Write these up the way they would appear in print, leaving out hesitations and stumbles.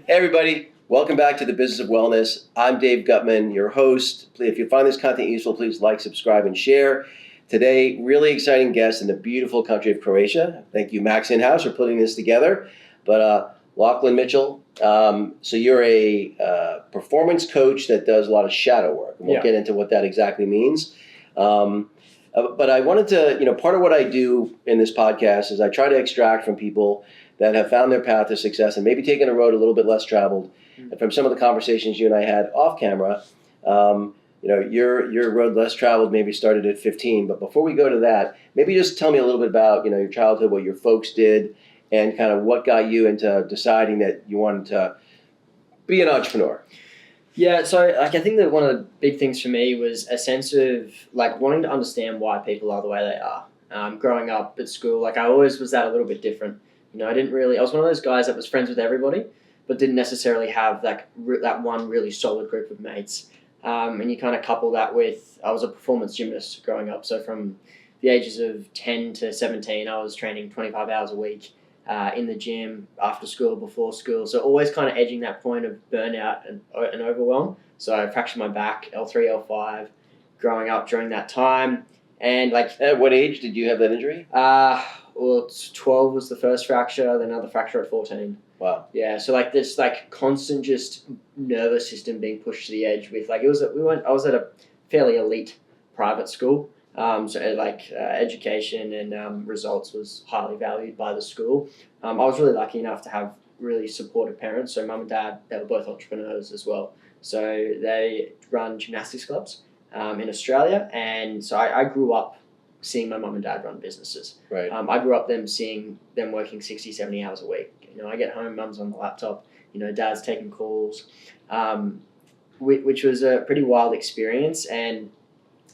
Hey everybody, welcome back to the Business of Wellness. I'm Dave Guttman, your host. If you find this content useful, please like, subscribe, and share. Today, really exciting guest in the beautiful country of Croatia. Thank you, Max Inhouse, for putting this together. But Lachlan Mitchell, so you're a performance coach that does a lot of shadow work. And we'll get into what that exactly means. But I wanted to, part of what I do in this podcast is I try to extract from people that have found their path to success and maybe taken a road a little bit less traveled. And from some of the conversations you and I had off camera, your road less traveled maybe started at 15. But before we go to that, maybe just tell me a little bit about, your childhood, what your folks did, and kind of what got you into deciding that you wanted to be an entrepreneur. Yeah, so I think that one of the big things for me was a sense of wanting to understand why people are the way they are. Growing up at school, I always was that a little bit different. I was one of those guys that was friends with everybody, but didn't necessarily have that one really solid group of mates. And you kind of couple that with, I was a performance gymnast growing up. So from the ages of 10 to 17, I was training 25 hours a week in the gym, after school, before school. So always kind of edging that point of burnout and overwhelm. So I fractured my back, L3, L5, growing up during that time. And at what age did you have that injury? 12 was the first fracture, then another fracture at 14. Wow. Yeah, so this constant just nervous system being pushed to the edge with I was at a fairly elite private school. Education and results was highly valued by the school. I was really lucky enough to have really supportive parents. So mum and dad, they were both entrepreneurs as well. So they run gymnastics clubs in Australia. And so I grew up seeing my mum and dad run businesses. Right. I grew up seeing them working 60, 70 hours a week. I get home, mum's on the laptop, dad's taking calls, which was a pretty wild experience. And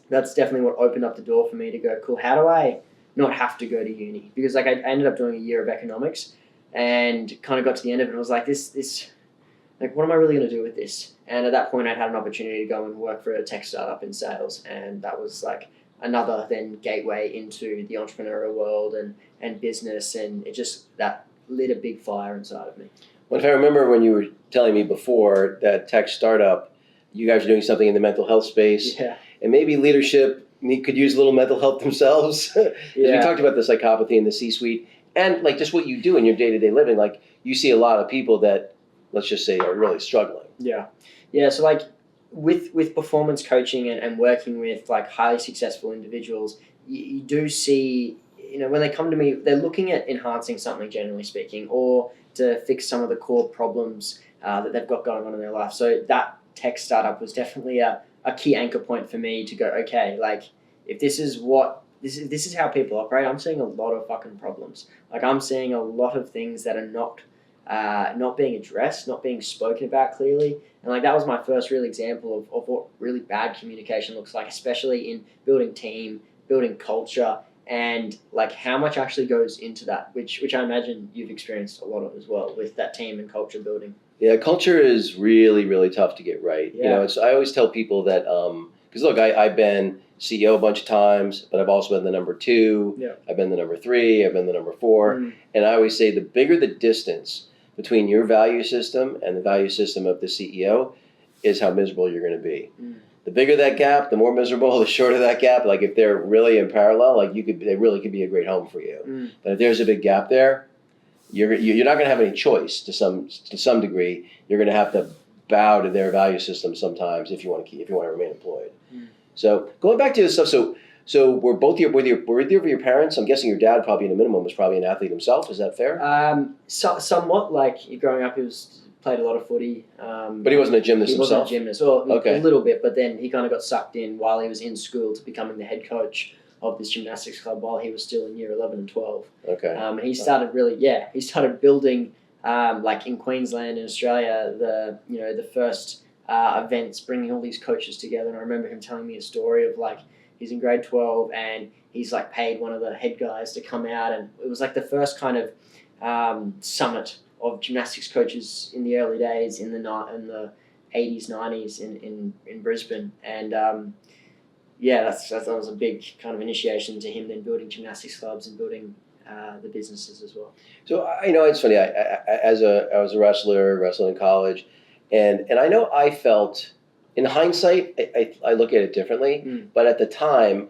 that's definitely what opened up the door for me to go, cool, how do I not have to go to uni? Because I ended up doing a year of economics and kind of got to the end of it and was this what am I really going to do with this? And at that point I'd had an opportunity to go and work for a tech startup in sales, and that was another then gateway into the entrepreneurial world and business, and it just, that lit a big fire inside of me. Well, if I remember when you were telling me before that tech startup, you guys are doing something in the mental health space. Yeah. And maybe leadership could use a little mental health themselves. Yeah. We talked about the psychopathy in the C-suite and just what you do in your day-to-day living. You see a lot of people that, let's just say, are really struggling. Yeah. Yeah. So with performance coaching and working with highly successful individuals, you do see, when they come to me, they're looking at enhancing something, generally speaking, or to fix some of the core problems that they've got going on in their life. So that tech startup was definitely a key anchor point for me to go, okay, if this is how people operate, I'm seeing a lot of fucking problems. I'm seeing a lot of things that are not being addressed, not being spoken about clearly. And that was my first real example of what really bad communication looks like, especially in building team, building culture, and how much actually goes into that, which I imagine you've experienced a lot of as well with that team and culture building. Yeah, culture is really, really tough to get right. Yeah. I always tell people that, because look, I've been CEO a bunch of times, but I've also been the number 2. Yeah. I've been the number 3. I've been the number 4. And I always say the bigger the distance between your value system and the value system of the CEO is how miserable you're going to be. The bigger that gap, the more miserable. The shorter that gap, if they're really in parallel, they really could be a great home for you. But if there's a big gap there, you're not going to have any choice to some degree. You're going to have to bow to their value system sometimes if you want to remain employed. So going back to this stuff, so were both your parents? I'm guessing your dad probably in a minimum was probably an athlete himself. Is that fair? Somewhat. Growing up, he played a lot of footy. But he wasn't a gymnast himself? He wasn't a gymnast, or okay. A little bit, but then he kind of got sucked in while he was in school to becoming the head coach of this gymnastics club while he was still in year 11 and 12. Okay. And he started building, in Queensland and Australia, the first events, bringing all these coaches together. And I remember him telling me a story of he's in grade 12 and he's paid one of the head guys to come out, and it was the first kind of summit of gymnastics coaches in the early days in the 80s, 90s in Brisbane. And that was a big kind of initiation to him then building gymnastics clubs and building the businesses as well. So it's funny. I was a wrestler, wrestling in college, and I know I felt, in hindsight, I look at it differently. But at the time,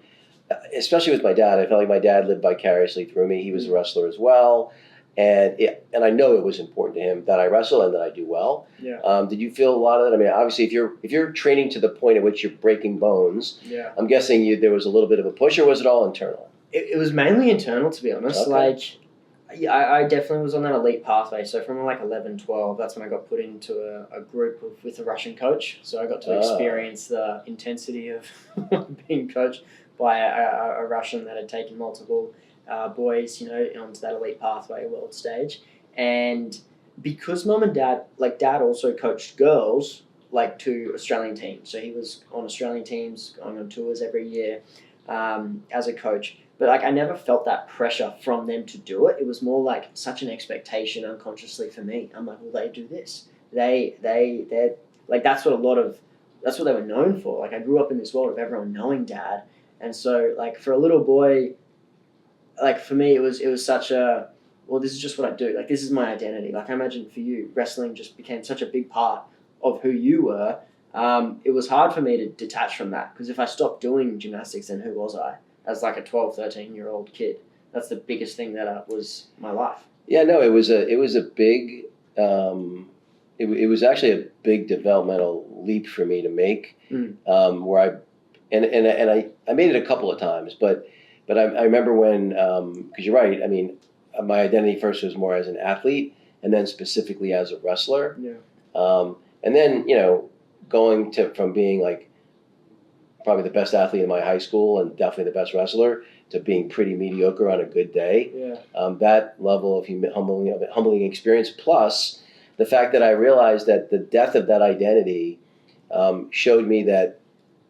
especially with my dad, I felt like my dad lived vicariously through me. He was a wrestler as well, and I know it was important to him that I wrestle and that I do well. Yeah. Did you feel a lot of that? I mean, obviously, if you're training to the point at which you're breaking bones, Yeah. I'm guessing there was a little bit of a push, or was it all internal? It was mainly internal, to be honest. Okay. Like, I definitely was on that elite pathway. So from like 11, 12, that's when I got put into a group with a Russian coach. So I got to experience the intensity of being coached by a Russian that had taken multiple boys, onto that elite pathway world stage. And because mum and dad, like dad also coached girls, like to Australian teams. So he was on Australian teams, going on tours every year as a coach. But like I never felt that pressure from them to do it. It was more like such an expectation unconsciously for me. I'm like, well, they do this. They're like that's what they were known for. Like I grew up in this world of everyone knowing dad, and so like for a little boy, like for me it was such a, well, this is just what I do. Like this is my identity. Like I imagine for you, wrestling just became such a big part of who you were. It was hard for me to detach from that because if I stopped doing gymnastics, then who was I? As like a 12, 13-year-old kid. That's the biggest thing that was my life. Yeah, no, it was a big, it was actually a big developmental leap for me to make, where I made it a couple of times, but I remember when, because you're right, I mean, my identity first was more as an athlete, and then specifically as a wrestler. Yeah. And then, going from being like probably the best athlete in my high school and definitely the best wrestler to being pretty mediocre on a good day. Yeah. That level of humbling experience, plus the fact that I realized that the death of that identity showed me that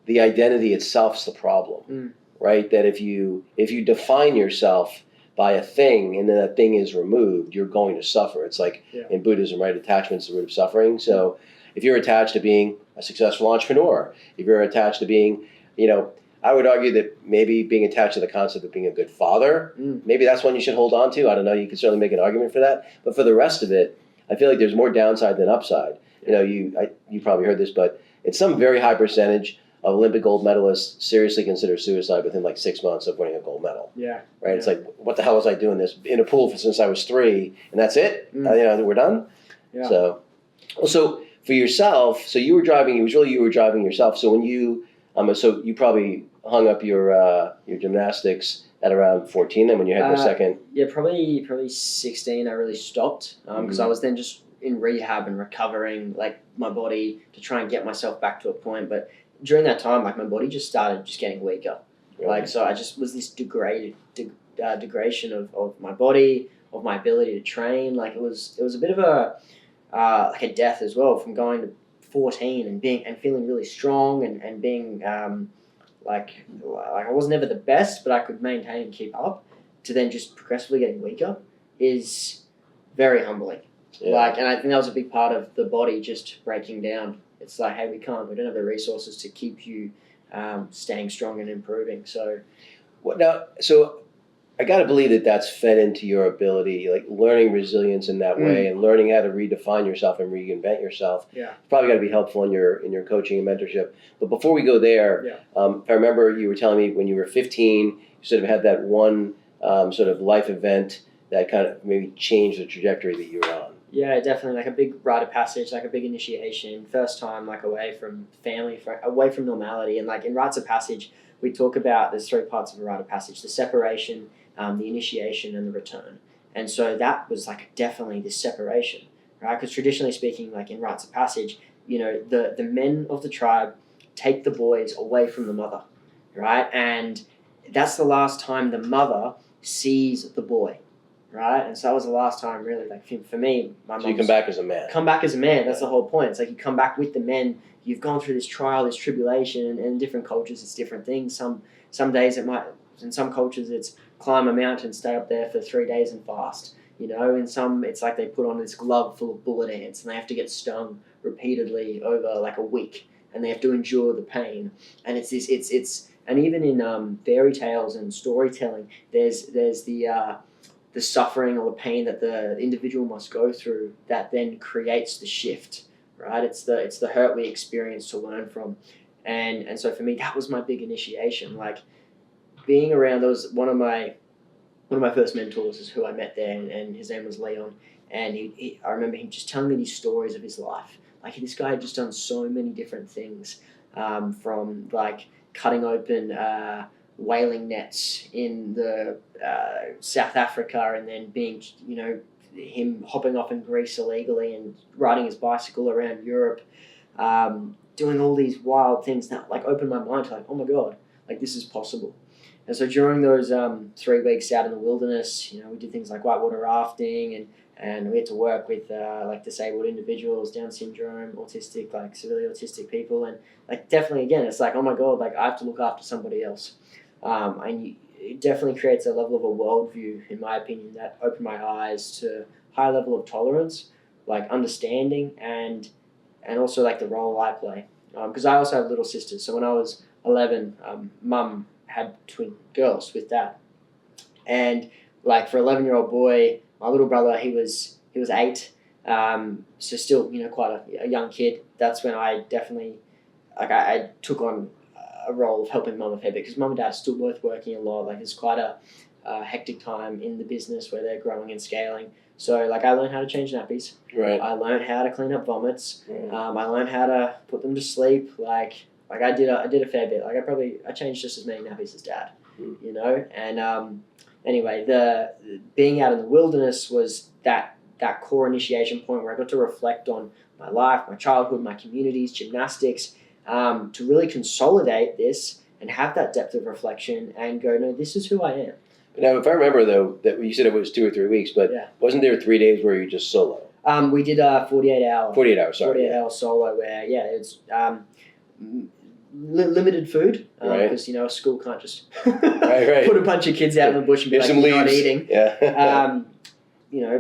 the identity itself's the problem, right? That if you define yourself by a thing and then that thing is removed, you're going to suffer. It's like in Buddhism, right? Attachment's the root of suffering. So if you're attached to being a successful entrepreneur, if you're attached to being, I would argue that maybe being attached to the concept of being a good father, maybe that's one you should hold on to. I don't know. You can certainly make an argument for that. But for the rest of it, I feel like there's more downside than upside. You probably heard this, but it's some very high percentage of Olympic gold medalists seriously consider suicide within like 6 months of winning a gold medal. Yeah. Right? Yeah. It's like, what the hell was I doing this in a pool since I was 3, and that's it? We're done? Yeah. So for yourself, so you were driving yourself. So when you, so you probably hung up your gymnastics at around 14 then when you had your second? Yeah, probably 16 I really stopped because I was then just in rehab and recovering like my body to try and get myself back to a point. But during that time, like my body just started just getting weaker. Really? Like, so I just was this degradation of my body, of my ability to train. Like it was a bit of a like a death as well from going to 14 and feeling really strong and being like I was never the best, but I could maintain and keep up, to then just progressively getting weaker is very humbling. Yeah. Like, and I think that was a big part of the body just breaking down. It's like, hey, we don't have the resources to keep you staying strong and improving. So, so I got to believe that that's fed into your ability, like learning resilience in that way and learning how to redefine yourself and reinvent yourself. Yeah, it's probably got to be helpful in your coaching and mentorship. But before we go there, if I remember, you were telling me when you were 15, you sort of had that one sort of life event that kind of maybe changed the trajectory that you were on. Yeah, definitely, like a big rite of passage, like a big initiation. First time, like away from family, away from normality. And like in rites of passage, we talk about there's 3 parts of a rite of passage: the separation, the initiation, and the return. And so that was like definitely this separation, right? Because traditionally speaking, like in rites of passage, the men of the tribe take the boys away from the mother, right? And that's the last time the mother sees the boy. Right, and so that was the last time, really. Like for me, my mom. So you come back as a man. Come back as a man. That's the whole point. It's like you come back with the men. You've gone through this trial, this tribulation, and in different cultures, it's different things. Some days it might, in some cultures, it's climb a mountain, stay up there for 3 days and fast. In some, it's like they put on this glove full of bullet ants, and they have to get stung repeatedly over like a week, and they have to endure the pain. And it's and even in fairy tales and storytelling, there's the the suffering or the pain that the individual must go through that then creates the shift, right? It's the hurt we experience to learn from. And so for me, that was my big initiation. Like being around, there was one of my first mentors is who I met there, and his name was Leon. And I remember him just telling me these stories of his life. Like this guy had just done so many different things, from like cutting open whaling nets in the South Africa, and then being, him hopping off in Greece illegally and riding his bicycle around Europe, doing all these wild things that like opened my mind to like, oh my God, like this is possible. And so during those 3 weeks out in the wilderness, we did things like whitewater rafting, and we had to work with like disabled individuals, Down syndrome, autistic, like severely autistic people, and like definitely again, it's like, oh my God, like I have to look after somebody else, and it definitely creates a level of a worldview, in my opinion, that opened my eyes to high level of tolerance, like understanding, and also like the role I play, because I also have little sisters. So when I was 11, mum had twin girls with dad, and like for 11-year-old boy, my little brother, he was 8, so still quite a young kid. That's when I definitely I took on a role of helping mum a fair bit, because mum and dad are still both working a lot. Like it's quite a hectic time in the business where they're growing and scaling. So like I learned how to change nappies. Right. I learned how to clean up vomits. Right. I learned how to put them to sleep. Like I did a fair bit. Like I changed just as many nappies as dad. And anyway, the being out in the wilderness was that core initiation point where I got to reflect on my life, my childhood, my communities, gymnastics, to really consolidate this and have that depth of reflection and go, no, this is who I am. Now, if I remember though, that you said it was 2 or 3 weeks, but wasn't there 3 days where you just solo? We did a 48 hour. 48 hours, sorry. 48 hour solo where it's limited food, because a school can't just right. put a bunch of kids out in the bush and be like, you're not eating. Yeah.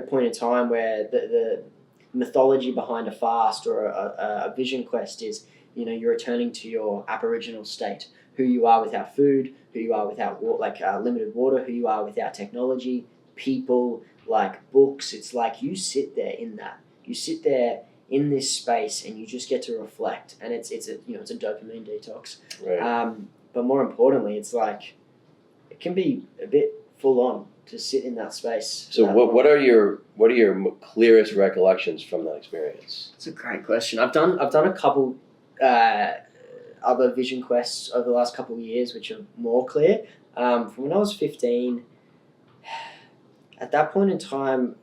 Point in time where the mythology behind a fast or a vision quest is, you're returning to your aboriginal state, who you are without food, who you are without limited water, who you are without technology, people, like books. It's like you sit there in that. You sit there in this space and you just get to reflect, and it's a dopamine detox. Right. But more importantly, it's like it can be a bit full on to sit in that space. So what are your clearest recollections from that experience? It's a great question. I've done a couple other vision quests over the last couple of years, which are more clear. From when I was 15, at that point in time,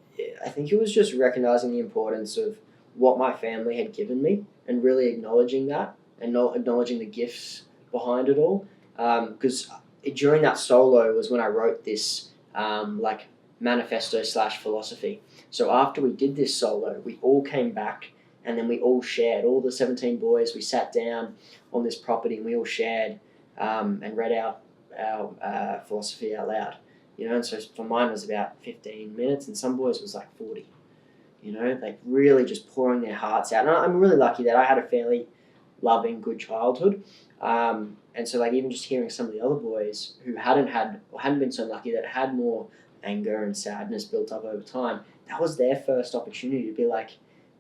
I think it was just recognizing the importance of what my family had given me and really acknowledging that and not acknowledging the gifts behind it all. Because during that solo was when I wrote this manifesto / philosophy. So after we did this solo, we all came back and then we all shared, all the 17 boys, we sat down on this property and we all shared and read out our philosophy out loud. And so for mine was about 15 minutes and some boys was like 40. Like really just pouring their hearts out. And I'm really lucky that I had a fairly loving, good childhood. And so like even just hearing some of the other boys who hadn't been so lucky, that had more anger and sadness built up over time, that was their first opportunity to be like,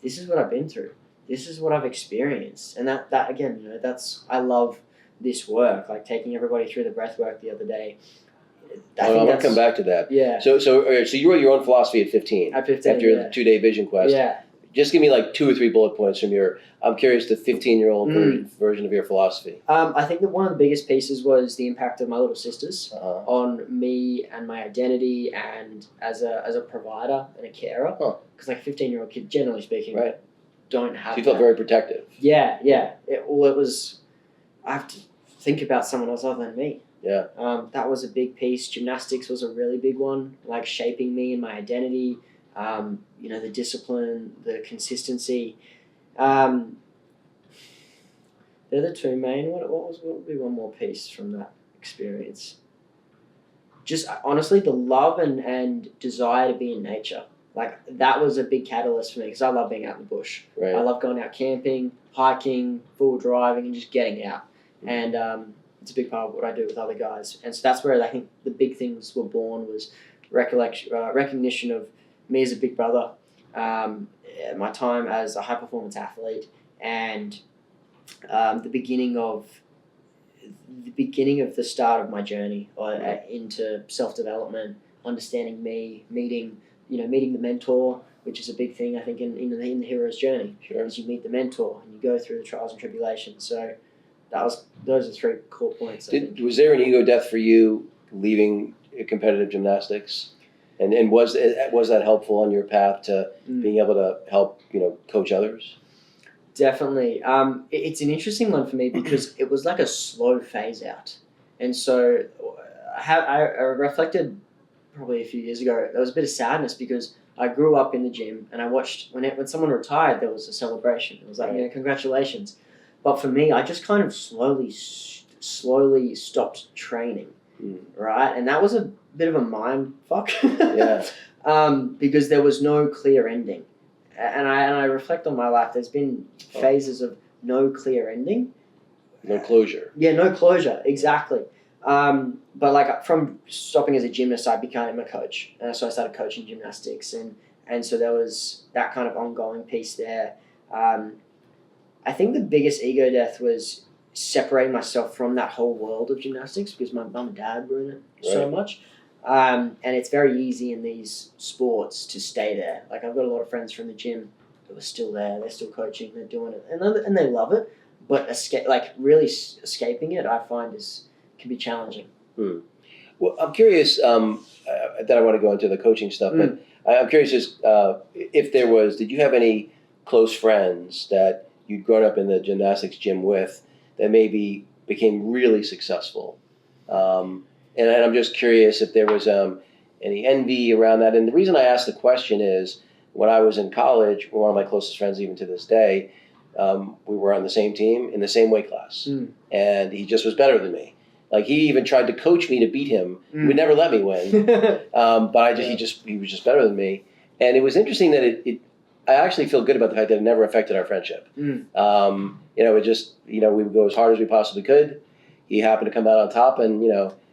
this is what I've been through. This is what I've experienced. And that again, I love this work, like taking everybody through the breathwork the other day. I'm going to come back to that. Yeah. So you wrote your own philosophy at 15. At 15, after your 2-day vision quest. Yeah. Just give me like 2 or 3 bullet points from I'm curious, the 15-year-old version of your philosophy. I think that one of the biggest pieces was the impact of my little sisters on me and my identity and as a provider and a carer. Because like a 15-year-old kid, generally speaking, right, don't have. So you felt very protective. Yeah. It was. I have to think about someone else other than me. Yeah. That was a big piece. Gymnastics was a really big one, like shaping me and my identity. The discipline, the consistency. They're the 2 main. What would be one more piece from that experience? Just honestly, the love and desire to be in nature. Like that was a big catalyst for me because I love being out in the bush. Right. I love going out camping, hiking, full driving, and just getting out. And it's a big part of what I do with other guys. And so that's where I think the big things were born, was recognition of me as a big brother, my time as a high performance athlete, and the beginning of the start of my journey into self development, understanding me, meeting the mentor, which is a big thing I think in the hero's journey. Sure. As you meet the mentor and you go through the trials and tribulations. So those are 3 core points. Was there an ego death for you leaving competitive gymnastics? And was that helpful on your path to being able to help coach others? Definitely. It's an interesting one for me because it was like a slow phase out, and so I reflected probably a few years ago. There was a bit of sadness because I grew up in the gym and I watched when someone retired, there was a celebration. It was like, congratulations. But for me, I just kind of slowly stopped training, right? And that was a bit of a mind fuck. Yeah. Because there was no clear ending. And I reflect on my life. There's been phases of no clear ending. No closure. Yeah, no closure, exactly. But like from stopping as a gymnast, I became a coach. So I started coaching gymnastics. And so there was that kind of ongoing piece there. I think the biggest ego death was separating myself from that whole world of gymnastics because my mum and dad were in it so much. And it's very easy in these sports to stay there. Like I've got a lot of friends from the gym who are still there. They're still coaching. They're doing it, and they love it. But escaping it, I find can be challenging. Well, I'm curious. That I want to go into the coaching stuff, but I'm curious if there was. Did you have any close friends that you'd grown up in the gymnastics gym with that maybe became really successful? And I'm just curious if there was any envy around that. And the reason I asked the question is when I was in college, one of my closest friends even to this day, we were on the same team in the same weight class. And he just was better than me. Like he even tried to coach me to beat him. He would never let me win. But he was just better than me. And it was interesting that I actually feel good about the fact that it never affected our friendship. It just, we would go as hard as we possibly could. He happened to come out on top and,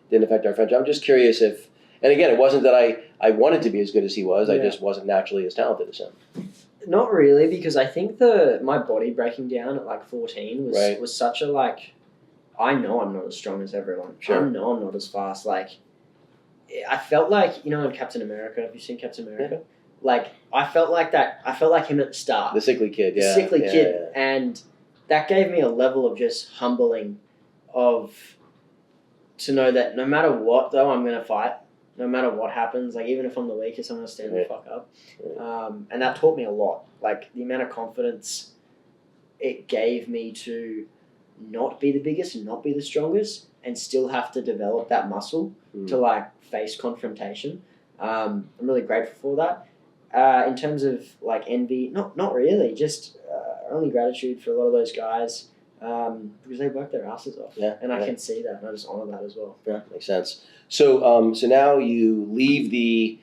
didn't affect our friendship. I'm just curious and again, it wasn't that I wanted to be as good as he was. I just wasn't naturally as talented as him. Not really, because I think my body breaking down at like 14 was such a I know I'm not as strong as everyone. Sure. I know I'm not as fast. Like, I felt like, in Captain America, have you seen Captain America? Yeah. Like, I felt like that. I felt like him at the start. The sickly kid, yeah. The sickly kid. Yeah. And that gave me a level of just humbling to know that no matter what, though, I'm going to fight. No matter what happens, like, even if I'm the weakest, I'm going to stand the fuck up. And that taught me a lot. Like, the amount of confidence it gave me to not be the biggest and not be the strongest and still have to develop that muscle to, face confrontation. I'm really grateful for that. In terms of, envy, not really. Just only gratitude for a lot of those guys. Because they work their asses off, and I can see that, and I just honor that as well. Yeah, makes sense. So, so now you leave the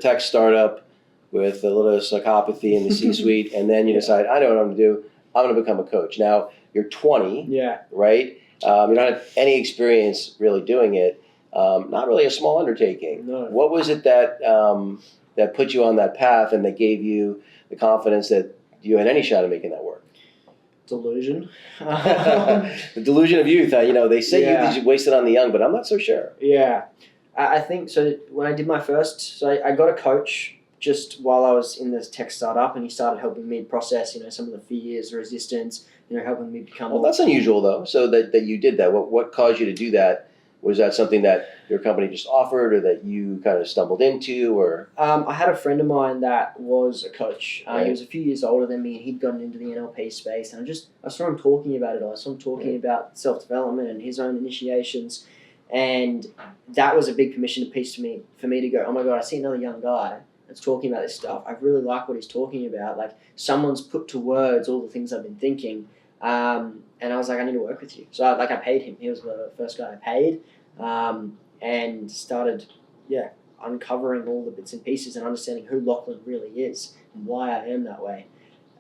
tech startup with a little psychopathy in the C-suite, and then you decide, I know what I'm going to do. I'm going to become a coach. Now you're 20, right? You don't have any experience really doing it. Not really a small undertaking. No. What was it that put you on that path and that gave you the confidence that you had any shot at making that work? Delusion. The delusion of youth. They say youth is wasted on the young, but I'm not so sure. Yeah. I think so. When I did my first, I got a coach just while I was in this tech startup, and he started helping me process, some of the fears, the resistance, helping me become. Well, that's unusual though. So that you did that. What caused you to do that? Was that something that your company just offered, or that you kind of stumbled into, or? I had a friend of mine that was a coach. He was a few years older than me, and he'd gotten into the NLP space. And I saw him talking about it. I saw him talking about self-development and his own initiations. And that was a big permission piece for me to go, oh my God, I see another young guy that's talking about this stuff. I really like what he's talking about. Like, someone's put to words all the things I've been thinking. And I was like, I need to work with you. So I paid him. He was the first guy I paid, and started, uncovering all the bits and pieces and understanding who Lachlan really is and why I am that way.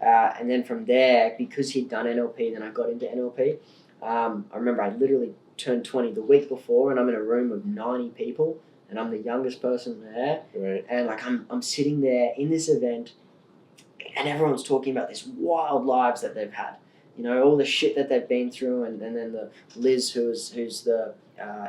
And then from there, because he'd done NLP, then I got into NLP. I remember I literally turned 20 the week before, and I'm in a room of 90 people, and I'm the youngest person there, Right. and like I'm sitting there in this event, and everyone's talking about this wild lives that they've had, you know, all the shit that they've been through, and then the Liz who's the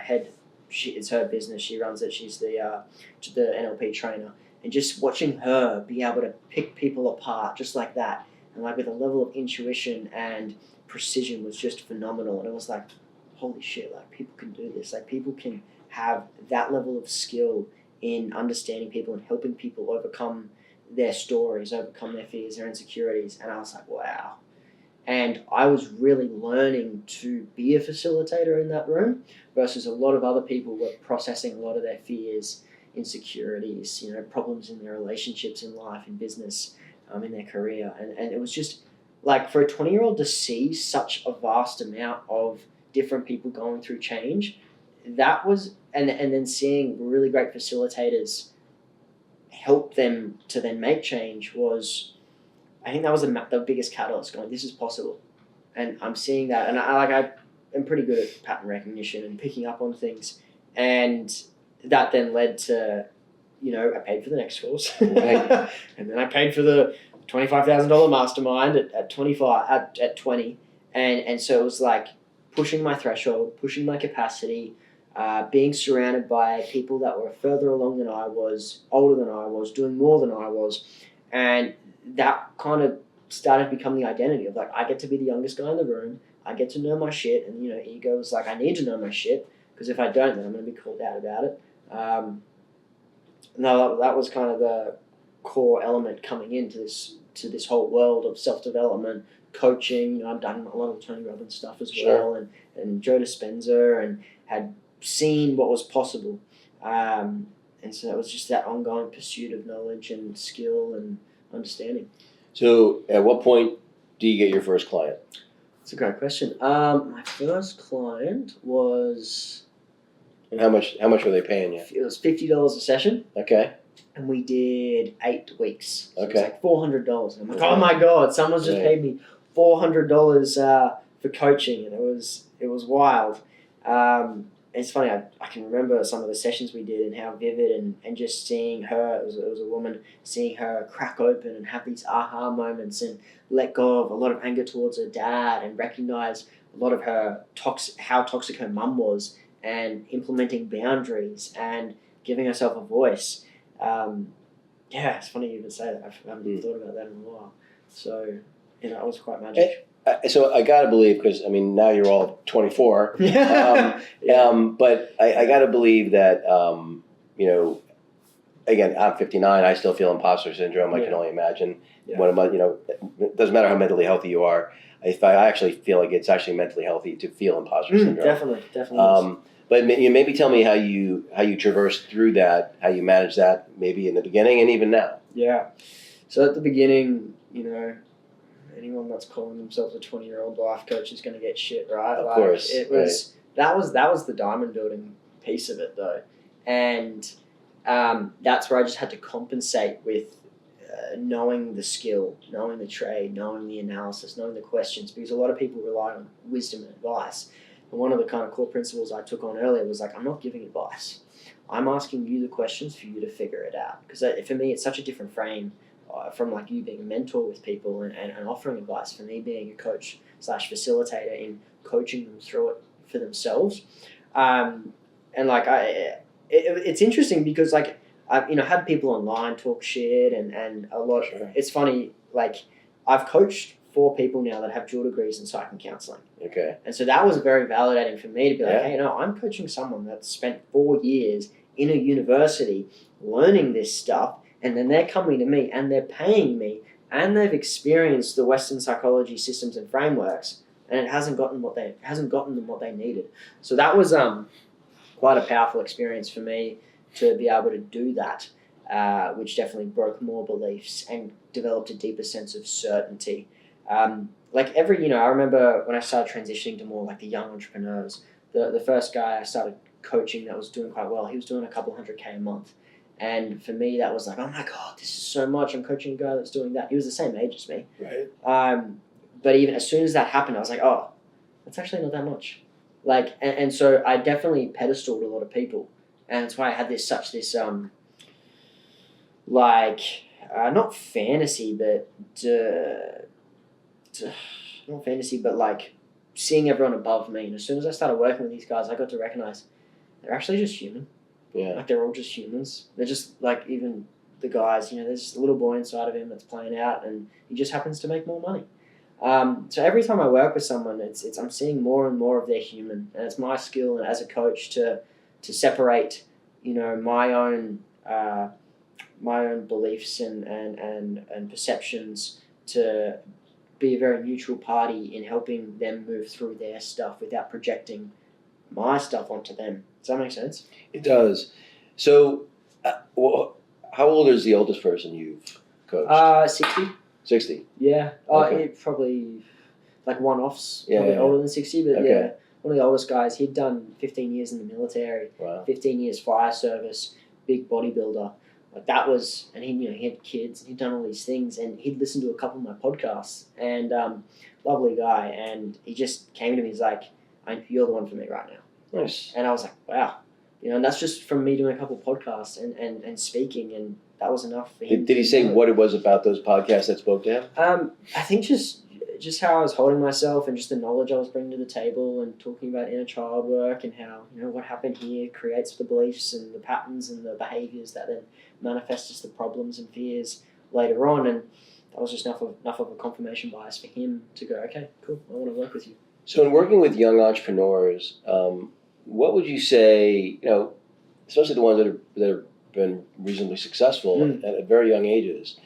head, it's her business, she runs it, she's the NLP trainer, and just watching her be able to pick people apart just like that, and like with a level of intuition and precision was just phenomenal. And it was like, holy shit, like people can do this, like people can have that level of skill in understanding people and helping people overcome their stories, overcome their fears, their insecurities. And I was like, wow. And I was really learning to be a facilitator in that room versus a lot of other people were processing a lot of their fears, insecurities, you know, problems in their relationships, in life, in business, in their career. And it was just like for a 20-year-old to see such a vast amount of different people going through change, that was, and then seeing really great facilitators help them to then make change was, I think that was the biggest catalyst going, this is possible. And I'm seeing that, and I am pretty good at pattern recognition and picking up on things. And that then led to, you know, I paid for the next course. Right. And then I paid for the $25,000 mastermind at 20. And so it was like pushing my threshold, pushing my capacity, being surrounded by people that were further along than I was, older than I was, doing more than I was. And that kind of started becoming the identity of like, I get to be the youngest guy in the room. I get to know my shit. And, you know, ego is like, I need to know my shit because if I don't, then I'm going to be called out about it. No, that was kind of the core element coming into this whole world of self-development, coaching. You know, I've done a lot of Tony Robbins stuff as well, and Joe Dispenza, and had seen what was possible. And so it was just that ongoing pursuit of knowledge and skill and understanding. So at what point do you get your first client? That's a great question. My first client was... And how much were they paying you? It was $50 a session. Okay. And we did 8 weeks. So Okay. It was like $400. I'm like, oh my God, someone's just paid me $400 for coaching, and it was wild. It's funny, I can remember some of the sessions we did and how vivid, and just seeing her, it was a woman, seeing her crack open and have these aha moments and let go of a lot of anger towards her dad and recognize a lot of her how toxic her mum was, and implementing boundaries and giving herself a voice. Yeah, it's funny you even say that. I haven't thought about that in a while. So, you know, it was quite magic. So I got to believe, because, I mean, now you're all 24. Yeah. But I got to believe that, you know, again, I'm 59. I still feel imposter syndrome. I can only imagine what am I, you know, it doesn't matter how mentally healthy you are. I actually feel like it's actually mentally healthy to feel imposter syndrome. Definitely. But you maybe tell me how you traversed through that, how you managed that, maybe in the beginning and even now. Yeah. So at the beginning, you know, anyone that's calling themselves a 20-year-old life coach is going to get shit, right? Of course. It was that was the diamond building piece of it, though, and that's where I just had to compensate with knowing the skill, knowing the trade, knowing the analysis, knowing the questions, because a lot of people rely on wisdom and advice. And one of the kind of core principles I took on earlier was like, I'm not giving advice. I'm asking you the questions for you to figure it out. Because for me, it's such a different frame from like you being a mentor with people and offering advice, for me being a coach / facilitator in coaching them through it for themselves. And like it's interesting because like I've had people online talk shit and a lot. Sure. It's funny, like I've coached 4 people now that have dual degrees in psych and counselling. Okay. And so that was very validating for me to be like, hey, no, I'm coaching someone that's spent 4 years in a university learning this stuff, and then they're coming to me and they're paying me and they've experienced the Western psychology systems and frameworks, and it hasn't gotten them what they needed. So that was quite a powerful experience for me to be able to do that, which definitely broke more beliefs and developed a deeper sense of certainty. Like I remember when I started transitioning to more like the young entrepreneurs, the first guy I started coaching that was doing quite well, he was doing a couple $100K a month. And for me, that was like, oh my God, this is so much. I'm coaching a guy that's doing that. He was the same age as me. Right. But even as soon as that happened, I was like, oh, that's actually not that much. Like, and so I definitely pedestaled a lot of people. and that's why I had this like not fantasy, but not fantasy, but like seeing everyone above me. And as soon as I started working with these guys, I got to recognize they're actually just human. Yeah. Like they're all just humans. They're just like even the guys. There's just a little boy inside of him that's playing out, and he just happens to make more money. So every time I work with someone, it's I'm seeing more and more of their human, and it's my skill and as a coach to separate, my own beliefs and perceptions to be a very neutral party in helping them move through their stuff without projecting my stuff onto them. Does that make sense? It does. So, how old is the oldest person you've coached? 60. 60. Yeah. Okay. It probably like one-offs. Yeah, Probably yeah, older than 60, but Okay. yeah. One of the oldest guys, he'd done 15 years in the military, Wow. 15 years fire service, big bodybuilder. Like that was, and he had kids, and he'd done all these things, and he'd listened to a couple of my podcasts, and lovely guy, and he just came to me, he's like, you're the one for me right now. Nice. And I was like, wow. And that's just from me doing a couple of podcasts and speaking, and that was enough for him. Did he say what it was about those podcasts that spoke to him? I think just how I was holding myself and just the knowledge I was bringing to the table and talking about inner child work and how, what happened here creates the beliefs and the patterns and the behaviours that then manifest as the problems and fears later on. And that was just enough of a confirmation bias for him to go, okay, cool, I want to work with you. So in working with young entrepreneurs, what would you say, especially the ones that have been reasonably successful at very young ages,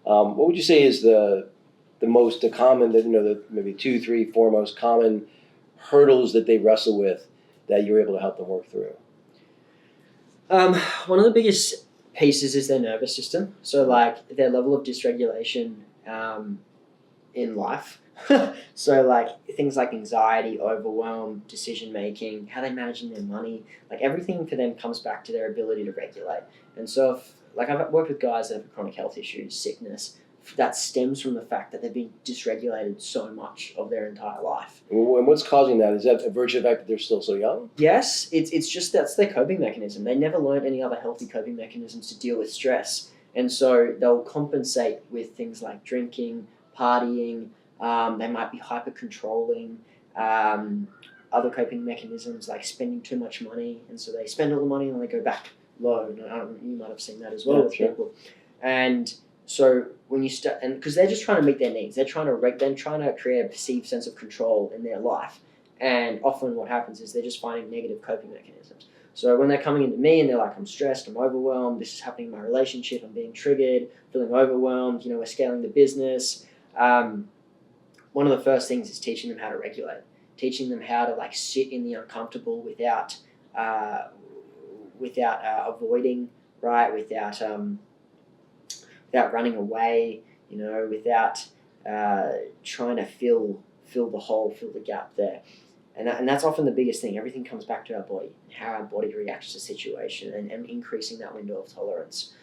what would you say is the common, the maybe 2, 3, 4 most common hurdles that they wrestle with that you're able to help them work through? One of the biggest pieces is their nervous system. So like their level of dysregulation in life. So like things like anxiety, overwhelm, decision making, how they're managing their money, like everything for them comes back to their ability to regulate. And so I've worked with guys that have chronic health issues, sickness, that stems from the fact that they've been dysregulated so much of their entire life. And what's causing that? Is that a virtue of the fact that they're still so young? Yes, it's just that's their coping mechanism. They never learned any other healthy coping mechanisms to deal with stress. And so they'll compensate with things like drinking, partying, they might be hyper-controlling, other coping mechanisms like spending too much money. And so they spend all the money and they go back low. You might have seen that as well with people. And so when you start, and because they're just trying to meet their needs, they're trying to create a perceived sense of control in their life. And often what happens is they're just finding negative coping mechanisms. So when they're coming into me and they're like, I'm stressed, I'm overwhelmed, this is happening in my relationship, I'm being triggered, feeling overwhelmed, we're scaling the business. One of the first things is teaching them how to regulate, teaching them how to like sit in the uncomfortable without avoiding, right? Without running away, without trying to fill the hole, fill the gap there. And that's often the biggest thing. Everything comes back to our body, how our body reacts to situation and increasing that window of tolerance.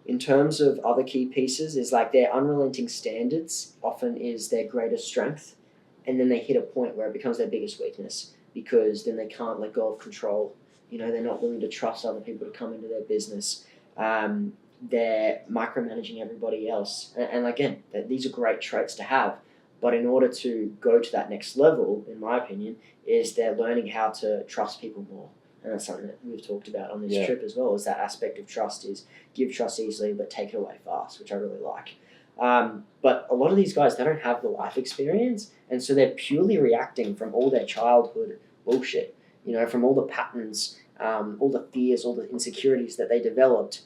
In terms of other key pieces is like their unrelenting standards often is their greatest strength. And then they hit a point where it becomes their biggest weakness because then they can't let go of control. They're not willing to trust other people to come into their business. They're micromanaging everybody else. And again, these are great traits to have. But in order to go to that next level, in my opinion, is they're learning how to trust people more. And that's something that we've talked about on this trip as well, is that aspect of trust is give trust easily, but take it away fast, which I really like. But a lot of these guys, they don't have the life experience. And so they're purely reacting from all their childhood bullshit, from all the patterns, all the fears, all the insecurities that they developed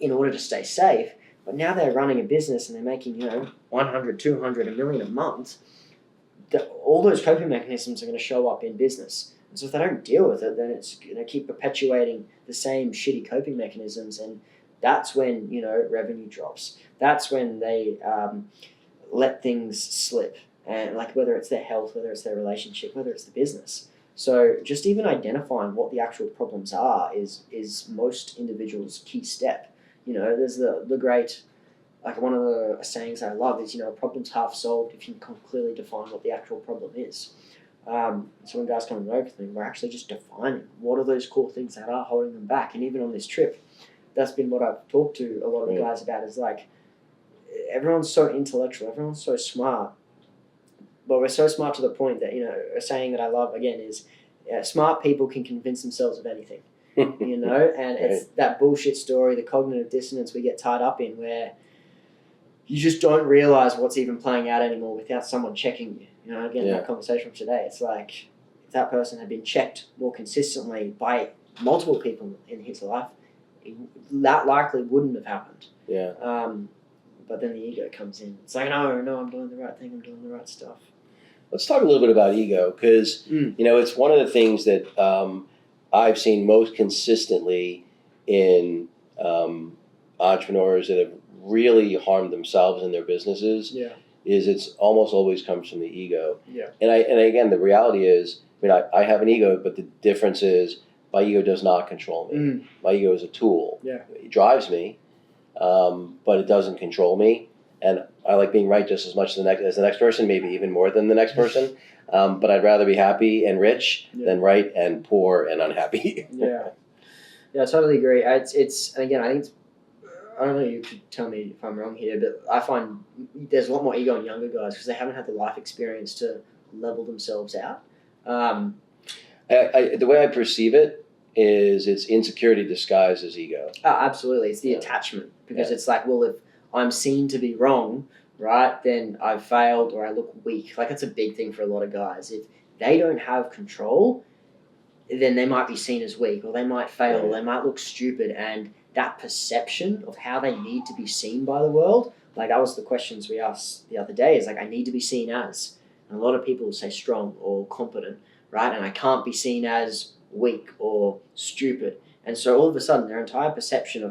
in order to stay safe. But now they're running a business and they're making, 100, 200, $1 million a month. All those coping mechanisms are going to show up in business. And so if they don't deal with it, then it's going to keep perpetuating the same shitty coping mechanisms. And that's when, revenue drops. That's when they let things slip. And like whether it's their health, whether it's their relationship, whether it's the business. So just even identifying what the actual problems are is most individuals' key step. There's the great, like one of the sayings I love is, a problem's half solved if you can clearly define what the actual problem is. So when guys come and work with me, we're actually just defining what are those core things that are holding them back. And even on this trip, that's been what I've talked to a lot of the guys about, is like, everyone's so intellectual, everyone's so smart, but we're so smart to the point that, a saying that I love, again, is smart people can convince themselves of anything, and it's that bullshit story, the cognitive dissonance we get tied up in, where you just don't realize what's even playing out anymore without someone checking you. That conversation from today, it's like, if that person had been checked more consistently by multiple people in his life, that likely wouldn't have happened. Yeah. But then the ego comes in. It's like, no, I'm doing the right thing. I'm doing the right stuff. Let's talk a little bit about ego, because it's one of the things that I've seen most consistently in entrepreneurs that have really harmed themselves in their businesses. Yeah. Is it's almost always comes from the ego. Yeah. And again, the reality is, I have an ego, but the difference is my ego does not control me. My ego is a tool. Yeah. It drives me, but it doesn't control me. And I like being right just as much as the next person, maybe even more than the next person. But I'd rather be happy and rich than right and poor and unhappy. Yeah, I totally agree. It's and again, I think I don't know. You could tell me if I'm wrong here, but I find there's a lot more ego in younger guys because they haven't had the life experience to level themselves out. The way I perceive it is it's insecurity disguised as ego. Absolutely, it's the attachment, because it's like, well, if I'm seen to be wrong, right, then I've failed or I look weak. Like, that's a big thing for a lot of guys. If they don't have control, then they might be seen as weak, or they might fail, or they might look stupid, and that perception of how they need to be seen by the world, like that was the questions we asked the other day, is like, I need to be seen as, and a lot of people will say strong or competent, right, and I can't be seen as weak or stupid. And so all of a sudden their entire perception of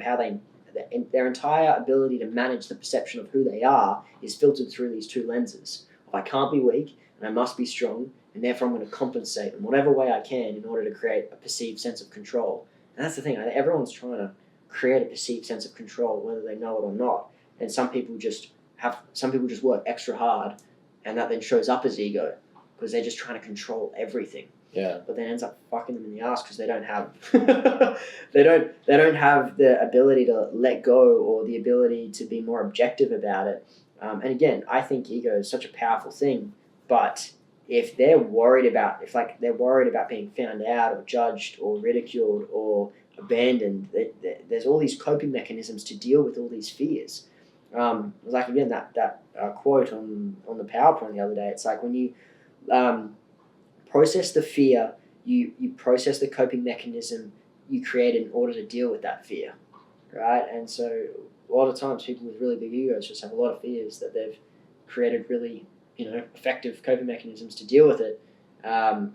their entire ability to manage the perception of who they are is filtered through these two lenses. I can't be weak and I must be strong, and therefore I'm going to compensate in whatever way I can in order to create a perceived sense of control. And that's the thing, everyone's trying to create a perceived sense of control, whether they know it or not. And some people just work extra hard, and that then shows up as ego because they're just trying to control everything. Yeah. But then ends up fucking them in the ass because they don't have they don't have the ability to let go, or the ability to be more objective about it. And again, I think ego is such a powerful thing, but if they're worried about being found out or judged or ridiculed or abandoned, there's all these coping mechanisms to deal with all these fears. Like again, that quote on the PowerPoint the other day, it's like when you process the fear, you process the coping mechanism you create in order to deal with that fear, right? And so a lot of times people with really big egos just have a lot of fears that they've created really effective coping mechanisms to deal with it, and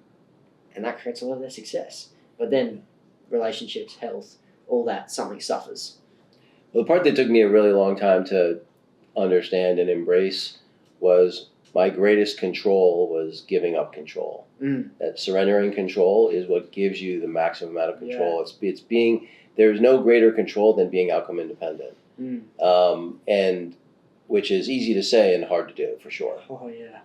that creates a lot of their success. But then relationships, health, all that, something suffers. Well, the part that took me a really long time to understand and embrace was my greatest control was giving up control. That surrendering control is what gives you the maximum amount of control. It's being, there's no greater control than being outcome independent. And which is easy to say and hard to do, for sure. Oh yeah.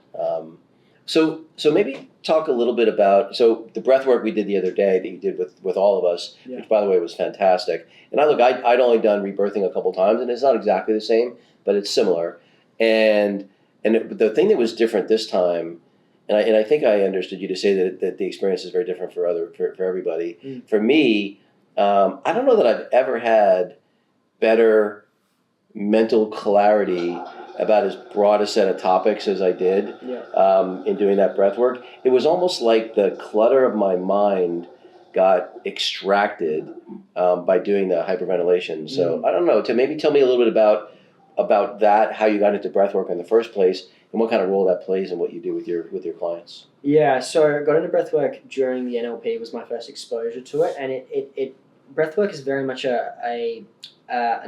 So maybe talk a little bit about, so the breath work we did the other day that you did with all of us, which by the way was fantastic. And I'd only done rebirthing a couple times, and it's not exactly the same, but it's similar. And the thing that was different this time, and I think I understood you to say that the experience is very different for everybody. For me, I don't know that I've ever had better mental clarity about as broad a set of topics as I did in doing that breath work. It was almost like the clutter of my mind got extracted by doing the hyperventilation. So I don't know, to maybe tell me a little bit about that, how you got into breath work in the first place, and what kind of role that plays in what you do with your clients. Yeah, so I got into breathwork during the NLP, was my first exposure to it, and it breathwork is very much an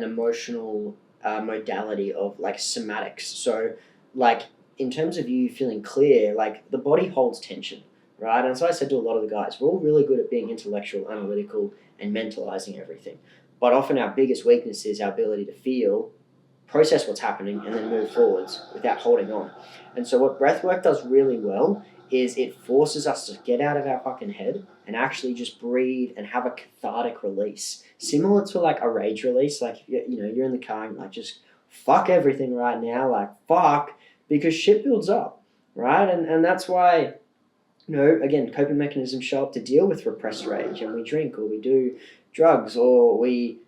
emotional modality of like somatics. So like in terms of you feeling clear, like the body holds tension, right? And so I said to a lot of the guys, we're all really good at being intellectual, analytical, and mentalizing everything, but often our biggest weakness is our ability to feel, process what's happening, and then move forwards without holding on. And so what breathwork does really well is it forces us to get out of our fucking head and actually just breathe and have a cathartic release, similar to like a rage release. Like, you're in the car and like, just fuck everything right now, like fuck, because shit builds up, right? And that's why, again, coping mechanisms show up to deal with repressed rage, and we drink or we do drugs or we,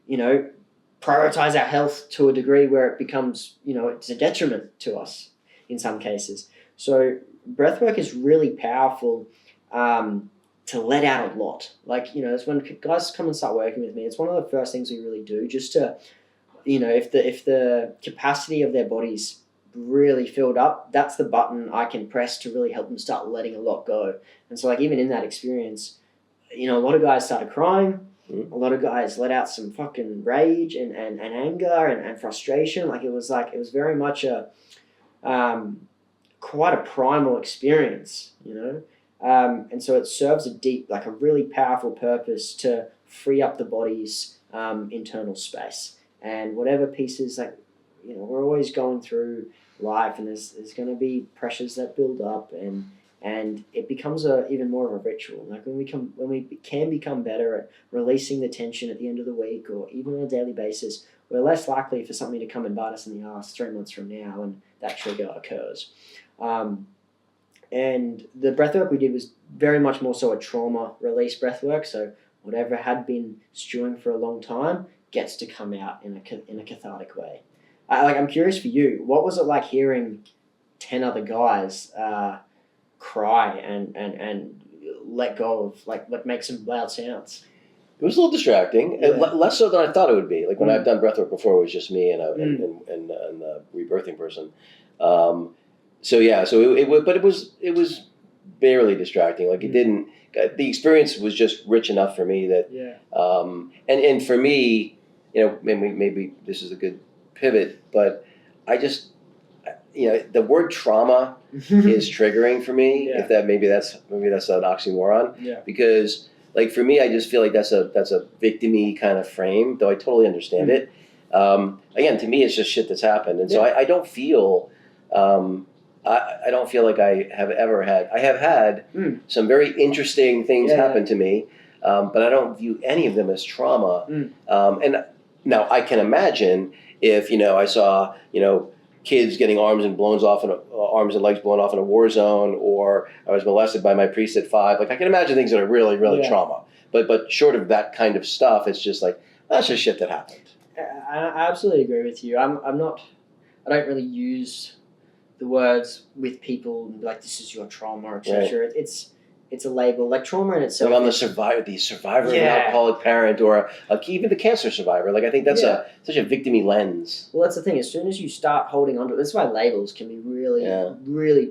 prioritize our health to a degree where it becomes, it's a detriment to us in some cases. So breathwork is really powerful to let out a lot. Like, it's when guys come and start working with me, it's one of the first things we really do, just to, if the capacity of their body's really filled up, that's the button I can press to really help them start letting a lot go. And so, like, even in that experience, a lot of guys started crying. A lot of guys let out some fucking rage and anger and frustration. Like, it was very much quite a primal experience, and so it serves a really powerful purpose to free up the body's internal space. And whatever pieces, like, we're always going through life, and there's going to be pressures that build up, and it becomes even more of a ritual. Like, when we can become better at releasing the tension at the end of the week or even on a daily basis, we're less likely for something to come and bite us in the ass 3 months from now and that trigger occurs. And the breathwork we did was very much more so a trauma release breathwork. So whatever had been stewing for a long time gets to come out in a cathartic way. I'm curious for you, what was it like hearing 10 other guys cry and let go of, like make some loud sounds? It was a little distracting, Yeah. less so than I thought it would be. Like, when I've done breathwork before, it was just me and a rebirthing person. It was barely distracting. Like, it didn't. The experience was just rich enough for me that. Yeah. And for me, maybe this is a good pivot, but I just, the word trauma is triggering for me. Yeah. If that's an oxymoron. Yeah. Because, like, for me, I just feel like that's a victim-y kind of frame, though I totally understand it. Again, to me, it's just shit that's happened, and so I don't feel. I don't feel like I have ever had. I have had some very interesting things happen to me, but I don't view any of them as trauma. And now I can imagine if I saw kids getting arms and legs blown off in a war zone, or I was molested by my priest at 5. Like, I can imagine things that are really, really trauma. But short of that kind of stuff, it's just like, that's just shit that happened. I absolutely agree with you. I don't really use the words with people like, this is your trauma, etc. Right. It's a label. Like, trauma in itself. Like, I'm the survivor of an alcoholic parent, or even the cancer survivor. Like, I think that's such a victim-y lens. Well, that's the thing. As soon as you start holding on to it, that's why labels can be really, really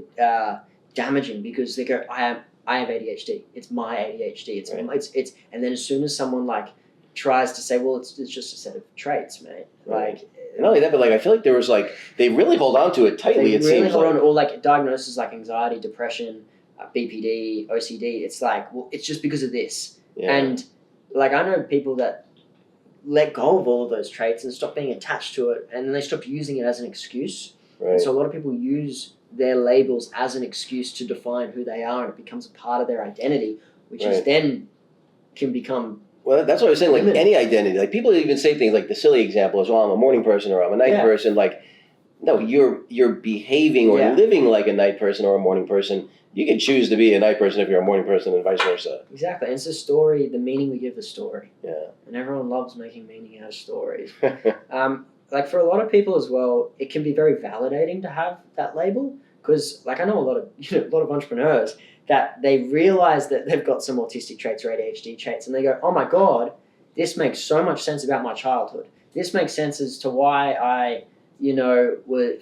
damaging, because they go, I have ADHD. It's my ADHD. It's and then as soon as someone like tries to say, well, it's just a set of traits, mate. Like. Not only that, but like, I feel like there was like, they really hold on to it tightly. It seems hold on to all like diagnoses like anxiety, depression, BPD, OCD. It's like, well, it's just because of this. And like, I know people that let go of all of those traits and stop being attached to it, and then they stop using it as an excuse. And so a lot of people use their labels as an excuse to define who they are, and it becomes a part of their identity, which is then can become. Well, that's what I was saying. Like, any identity, like, people even say things like, the silly example is, well, I'm a morning person or I'm a night person. Like, no, you're behaving or living like a night person or a morning person. You can choose to be a night person if you're a morning person, and vice versa. Exactly. And it's a story, the meaning we give the story. Yeah. And everyone loves making meaning out of stories. Like, for a lot of people as well, it can be very validating to have that label, because, like, I know a lot of entrepreneurs that they realize that they've got some autistic traits or ADHD traits, and they go, oh my God, this makes so much sense about my childhood. This makes sense as to why I,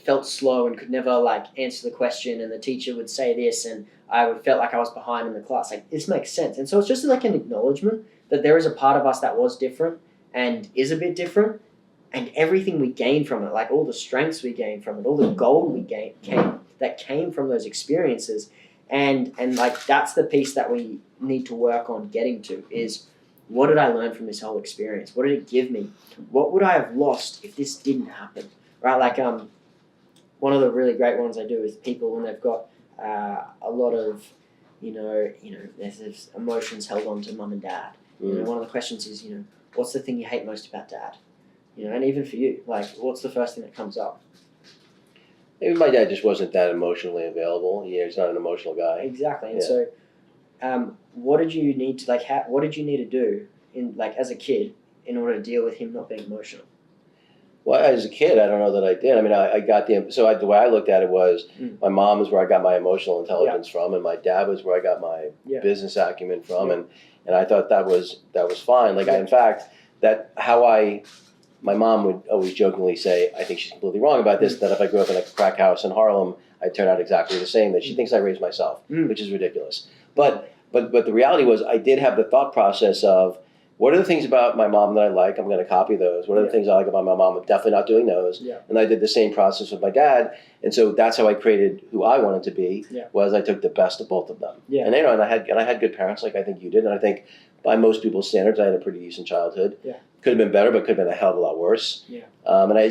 felt slow and could never, like, answer the question, and the teacher would say this, and I felt like I was behind in the class. Like, this makes sense. And so it's just like an acknowledgement that there is a part of us that was different and is a bit different, and everything we gain from it, like all the strengths we gain from it, all the gold we came from those experiences. And like, that's the piece that we need to work on getting to, is, what did I learn from this whole experience? What did it give me? What would I have lost if this didn't happen? Right? Like, one of the really great ones I do with people when they've got a lot of, there's emotions held on to mum and dad. One of the questions is, what's the thing you hate most about dad? And even for you, like, what's the first thing that comes up? Maybe my dad just wasn't that emotionally available. He's not an emotional guy. Exactly. And so, what did you need to what did you need to do as a kid in order to deal with him not being emotional? Well, as a kid, I don't know that I did. I mean, I got the way I looked at it was my mom is where I got my emotional intelligence from, and my dad was where I got my business acumen from, and I thought that was fine. Like in fact, my mom would always jokingly say, I think she's completely wrong about this, that if I grew up in a crack house in Harlem, I'd turn out exactly the same, that she thinks I raised myself, which is ridiculous. But the reality was I did have the thought process of, what are the things about my mom that I like? I'm going to copy those. What are the things I like about my mom? I'm definitely not doing those. Yeah. And I did the same process with my dad. And so that's how I created who I wanted to be, was I took the best of both of them. Yeah. And and I had good parents like I think you did. And I think by most people's standards, I had a pretty decent childhood. Yeah. Could have been better, but could have been a hell of a lot worse. Yeah. And I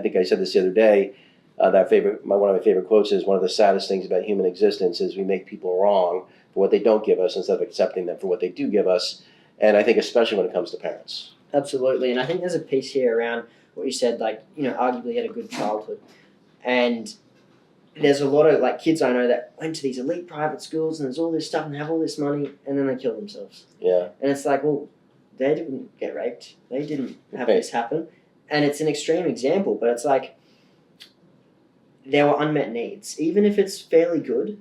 think I said this the other day, one of my favorite quotes is, one of the saddest things about human existence is we make people wrong for what they don't give us instead of accepting them for what they do give us. And I think especially when it comes to parents. Absolutely. And I think there's a piece here around what you said, arguably you had a good childhood. And there's a lot of kids I know that went to these elite private schools and there's all this stuff and have all this money and then they kill themselves. Yeah. And it's like, well, they didn't get raped. They didn't have this happen. And it's an extreme example, but it's like there were unmet needs. Even if it's fairly good,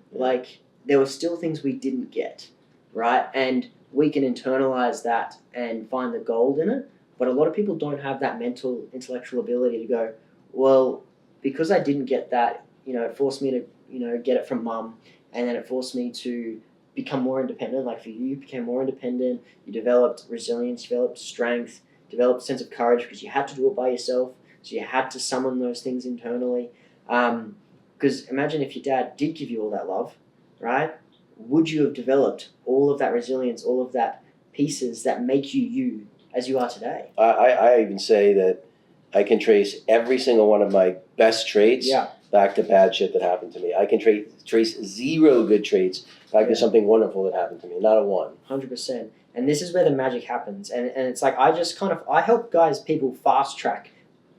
there were still things we didn't get, right? And we can internalize that and find the gold in it. But a lot of people don't have that mental, intellectual ability to go, well, because I didn't get that, it forced me to, get it from mum. And then it forced me to become more independent. Like for you, you became more independent. You developed resilience, developed strength, developed a sense of courage because you had to do it by yourself. So you had to summon those things internally. Because imagine if your dad did give you all that love, right? Would you have developed all of that resilience, all of that pieces that make you as you are today? I even say that I can trace every single one of my best traits back to bad shit that happened to me. I can trace zero good traits back to something wonderful that happened to me. Not a one. 100%. And this is where the magic happens. And it's like I help people fast track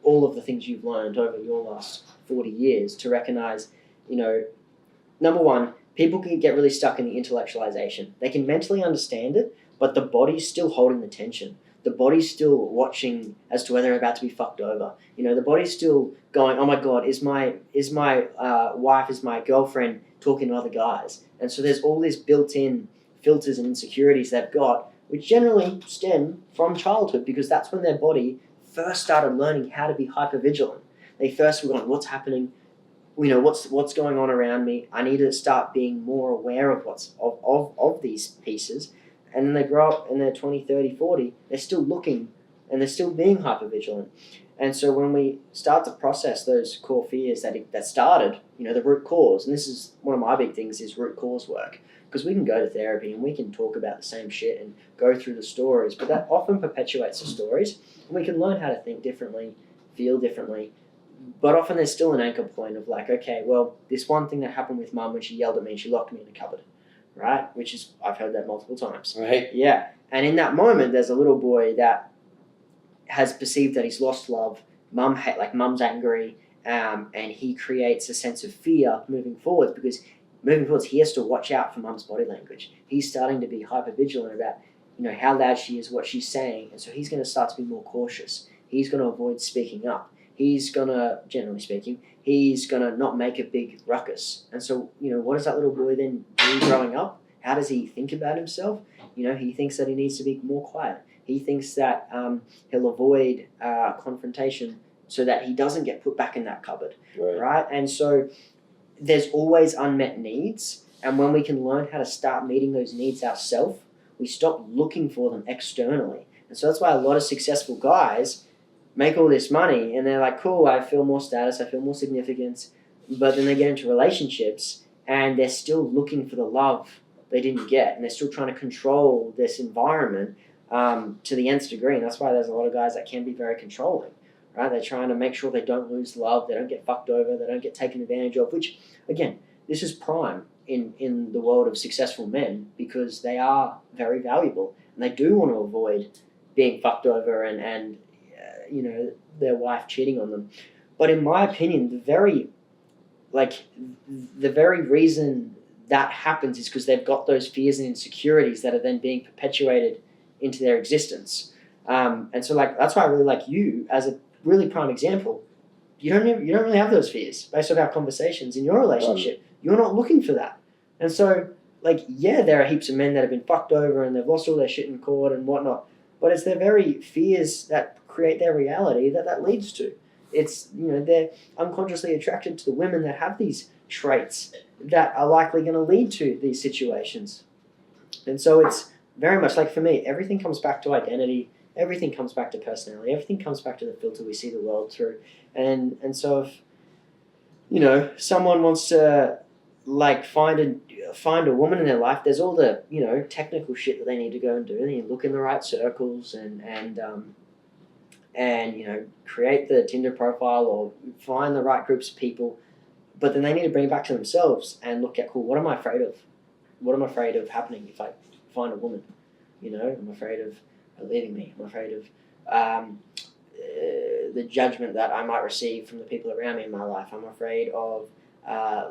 all of the things you've learned over your last 40 years to recognize, number one, people can get really stuck in the intellectualization. They can mentally understand it, but the body's still holding the tension. The body's still watching as to whether they're about to be fucked over. The body's still going, oh my God, is my wife, is my girlfriend talking to other guys? And so there's all these built-in filters and insecurities they've got, which generally stem from childhood because that's when their body first started learning how to be hypervigilant. They first were going, what's happening? What's going on around me? I need to start being more aware of what's of these pieces. And then they grow up and they're 20, 30, 40, they're still looking and they're still being hypervigilant. And so when we start to process those core fears that started, the root cause, and this is one of my big things is root cause work, because we can go to therapy and we can talk about the same shit and go through the stories, but that often perpetuates the stories and we can learn how to think differently, feel differently. But often there's still an anchor point of okay, well, this one thing that happened with mum when she yelled at me and she locked me in a cupboard, right? Which is, I've heard that multiple times. Right. Yeah. And in that moment, there's a little boy that has perceived that he's lost love. Mum's angry, and he creates a sense of fear moving forward because he has to watch out for mum's body language. He's starting to be hypervigilant about, how loud she is, what she's saying. And so he's going to start to be more cautious. He's going to avoid speaking up. He's going to, generally speaking, not make a big ruckus. And so, what does that little boy then do growing up? How does he think about himself? He thinks that he needs to be more quiet. He thinks that he'll avoid confrontation so that he doesn't get put back in that cupboard, right? And so there's always unmet needs. And when we can learn how to start meeting those needs ourselves, we stop looking for them externally. And so that's why a lot of successful guys make all this money and they're like, cool, I feel more status, I feel more significance. But then they get into relationships and they're still looking for the love they didn't get. And they're still trying to control this environment to the nth degree. And that's why there's a lot of guys that can be very controlling, right? They're trying to make sure they don't lose love, they don't get fucked over, they don't get taken advantage of, which, again, this is prime in the world of successful men because they are very valuable and they do want to avoid being fucked over and their wife cheating on them. But in my opinion, the very reason that happens is because they've got those fears and insecurities that are then being perpetuated into their existence. And so that's why I really like you as a really prime example. You don't really have those fears based on our conversations in your relationship. You're not looking for that. And so there are heaps of men that have been fucked over and they've lost all their shit in court and whatnot. But it's their very fears that create their reality that leads to. It's, they're unconsciously attracted to the women that have these traits that are likely going to lead to these situations. And so it's very much for me, everything comes back to identity, everything comes back to personality, everything comes back to the filter we see the world through. And so if, someone wants to find a woman in their life, there's all the, technical shit that they need to go and do. And you look in the right circles and create the Tinder profile or find the right groups of people. But then they need to bring it back to themselves and look at, cool, what am I afraid of? What am I afraid of happening if I find a woman? I'm afraid of her leaving me. I'm afraid of the judgment that I might receive from the people around me in my life. I'm afraid of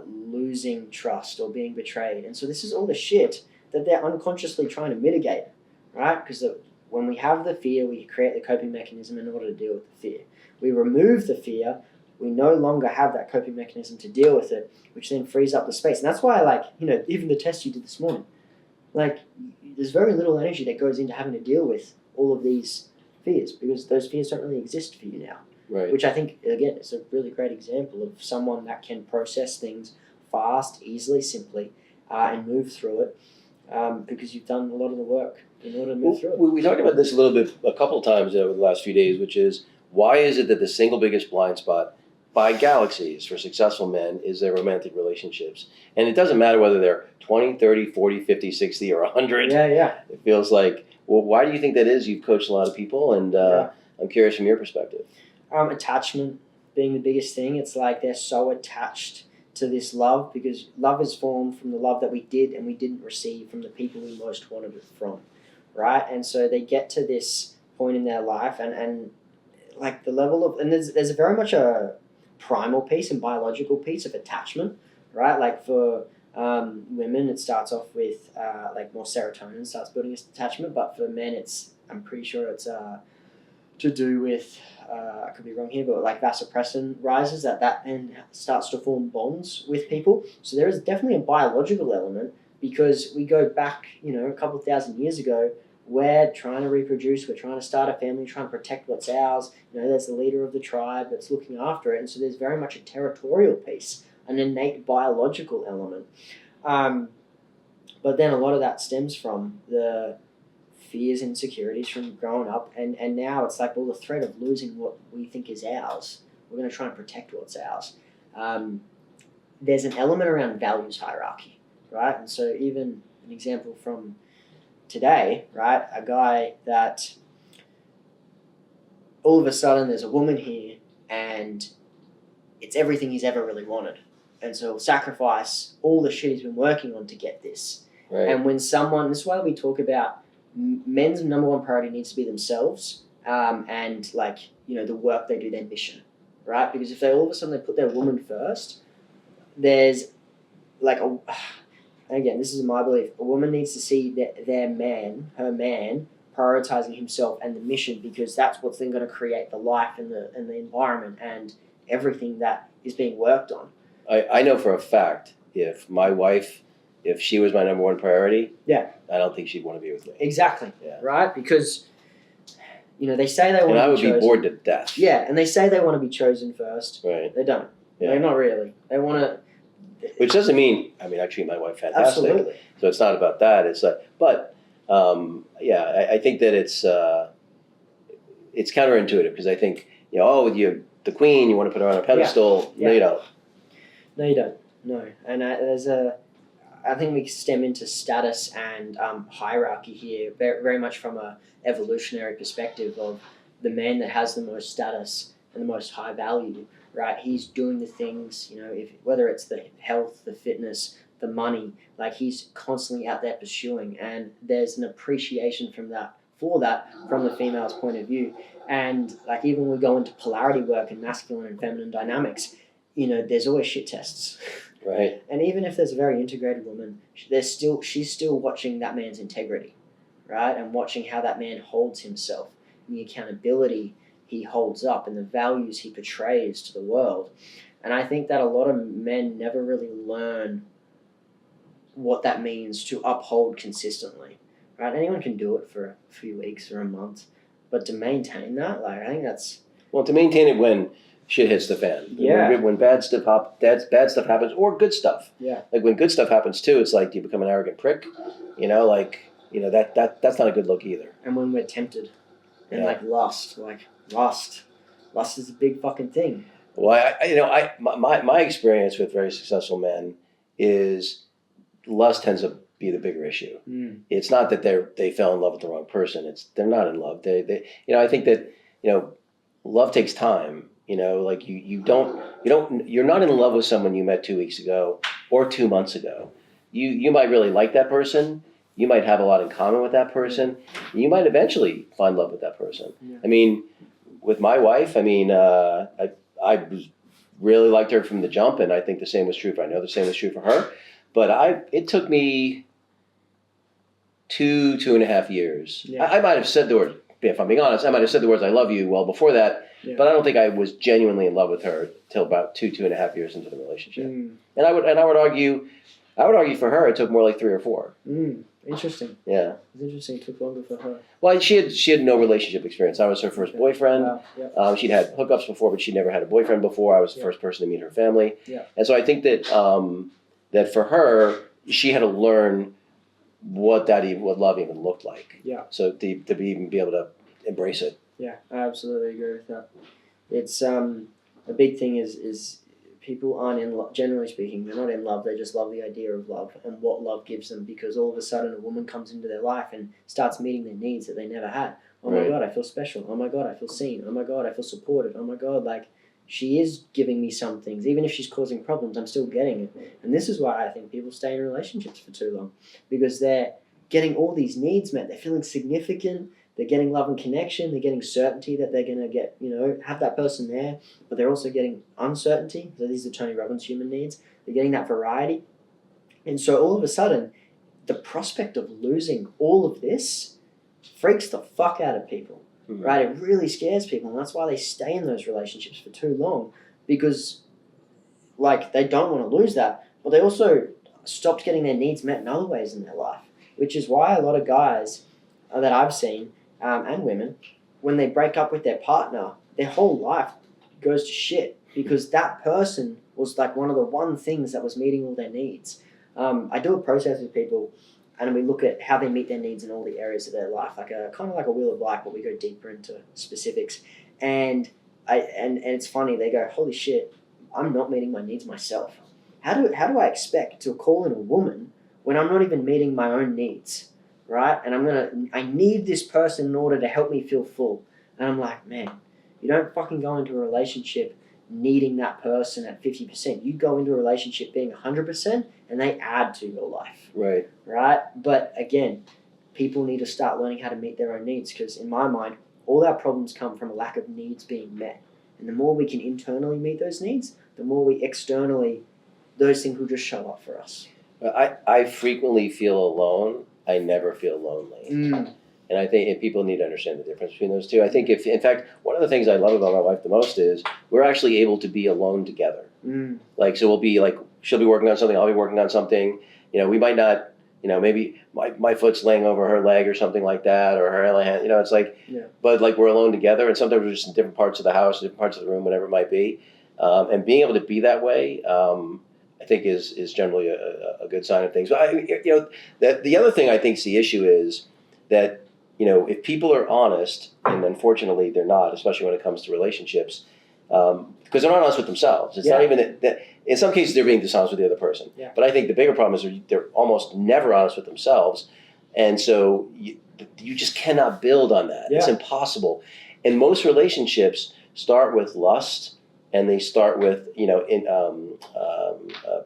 losing trust or being betrayed. And so this is all the shit that they're unconsciously trying to mitigate, right? Because when we have the fear, we create the coping mechanism in order to deal with the fear. We remove the fear, we no longer have that coping mechanism to deal with it, which then frees up the space. And that's why even the test you did this morning, there's very little energy that goes into having to deal with all of these fears because those fears don't really exist for you now. Right. Which I think, again, is a really great example of someone that can process things fast, easily, simply, and move through it because you've done a lot of the work in order to move through it. We talked about this a couple of times over the last few days, which is why is it that the single biggest blind spot by galaxies for successful men is their romantic relationships? And it doesn't matter whether they're 20, 30, 40, 50, 60, or 100. Yeah. It feels like, well, why do you think that is? You've coached a lot of people, and I'm curious from your perspective. Attachment being the biggest thing. It's they're so attached to this love because love is formed from the love that we did and we didn't receive from the people we most wanted it from, right? And so they get to this point in their life and the level of, and there's a very much a primal piece and biological piece of attachment, right? For women, it starts off with more serotonin starts building attachment, but for men, I'm pretty sure it's to do with I could be wrong here, but vasopressin rises that then starts to form bonds with people. So there is definitely a biological element because we go back, a couple of thousand years ago. We're trying to reproduce. We're trying to start a family, trying to protect what's ours. There's the leader of the tribe that's looking after it, and so there's very much a territorial piece, an innate biological element. But then a lot of that stems from the fears and insecurities from growing up, and now it's the threat of losing what we think is ours. We're going to try and protect what's ours. There's an element around values hierarchy, right? And so even an example from today, right? A guy that all of a sudden there's a woman here and it's everything he's ever really wanted. And so he'll sacrifice all the shit he's been working on to get this. Right. And when someone, this is why we talk about men's number one priority needs to be themselves and the work they do, their mission, right? Because if they all of a sudden they put their woman first, there's again, this is my belief, a woman needs to see her man, prioritizing himself and the mission because that's what's then going to create the life and the environment and everything that is being worked on. I know for a fact if my wife, if she was my number one priority, I don't think she'd want to be with me. Exactly, Yeah. Right? Because, they say they want to be chosen. And I would be bored to death. Yeah, and they say they want to be chosen first. Right. They don't. Yeah. They're not really. They want to... Which doesn't mean, I treat my wife fantastic. Absolutely. So it's not about that. It's I think that it's counterintuitive because I think, you're the queen, you want to put her on a pedestal. Yeah. No, you don't. No, you don't. No. And I think we stem into status and hierarchy here, very, very much from a evolutionary perspective of the man that has the most status and the most high value right? He's doing the things, whether it's the health, the fitness, the money, like he's constantly out there pursuing, and there's an appreciation from that from the female's point of view. And like even when we go into polarity work and masculine and feminine dynamics, there's always shit tests. Right. And even if there's a very integrated woman, she's still watching that man's integrity, right? And watching how that man holds himself and the accountability he holds up and the values he portrays to the world. And I think that a lot of men never really learn what that means to uphold consistently, right? Anyone can do it for a few weeks or a month, but to maintain that, like I think that's... Well, to maintain it when shit hits the fan. Yeah. When bad stuff happens, or good stuff. Yeah. Like when good stuff happens too, it's like you become an arrogant prick. That's not a good look either. And when we're tempted, and lust is a big fucking thing. Well, my experience with very successful men is lust tends to be the bigger issue. It's not that they fell in love with the wrong person. They're not in love. I think that love takes time. Like you're not in love with someone you met 2 weeks ago or 2 months ago. You might really like that person. You might have a lot in common with that person. You might eventually find love with that person. Yeah. I mean, with my wife, I really liked her from the jump, and I think the same was true for her. But it took me 2.5 years. Yeah. I might have said the word, if I'm being honest, I might have said the words "I love you" well before that. Yeah. But I don't think I was genuinely in love with her till about 2.5 years into the relationship. And I would argue for her it took more like 3 or 4. Interesting. Yeah. It's interesting. It took longer for her. Well, she had no relationship experience. I was her first boyfriend. Wow. Yeah. She'd had hookups before, but she never had a boyfriend before. I was the first person to meet her family. Yeah. And so I think that that for her, she had to learn what love even looked like. Yeah. So to even be able to embrace it. Yeah, I absolutely agree with that. It's a big thing is people aren't in love. Generally speaking, they're not in love. They just love the idea of love and what love gives them, because all of a sudden a woman comes into their life and starts meeting their needs that they never had. Oh my God, I feel special. Oh my God, I feel seen. Oh my God, I feel supported. Oh my God, like she is giving me some things. Even if she's causing problems, I'm still getting it. And this is why I think people stay in relationships for too long, because they're getting all these needs met. They're feeling significant. They're getting love and connection. They're getting certainty that they're going to get, have that person there. But they're also getting uncertainty. So these are Tony Robbins' human needs. They're getting that variety. And so all of a sudden, the prospect of losing all of this freaks the fuck out of people, right? It really scares people. And that's why they stay in those relationships for too long, because they don't want to lose that. But they also stopped getting their needs met in other ways in their life, which is why a lot of guys that I've seen, and women, when they break up with their partner, their whole life goes to shit, because that person was one of the one things that was meeting all their needs. I do a process with people, and we look at how they meet their needs in all the areas of their life, kind of like a wheel of life, but we go deeper into specifics. And it's funny, they go, holy shit, I'm not meeting my needs myself. How do I expect to call in a woman when I'm not even meeting my own needs? Right? And I need this person in order to help me feel full. And I'm like, man, you don't fucking go into a relationship needing that person at 50%. You go into a relationship being 100%, and they add to your life. Right. Right? But again, people need to start learning how to meet their own needs, because in my mind, all our problems come from a lack of needs being met. And the more we can internally meet those needs, the more we externally, those things will just show up for us. I frequently feel alone. I never feel lonely. And I think people need to understand the difference between those two. I think in fact, one of the things I love about my wife the most is we're actually able to be alone together. So we'll be she'll be working on something, I'll be working on something. We might not, maybe my foot's laying over her leg or something like that, or her hand, but we're alone together, and sometimes we're just in different parts of the house, different parts of the room, whatever it might be. And being able to be that way, I think is generally a good sign of things. But the other thing I think is the issue is that if people are honest, and unfortunately they're not, especially when it comes to relationships, because they're not honest with themselves. It's not even that. In some cases they're being dishonest with the other person. Yeah. But I think the bigger problem is they're almost never honest with themselves, and so you just cannot build on that. Yeah. It's impossible. And most relationships start with lust and they start with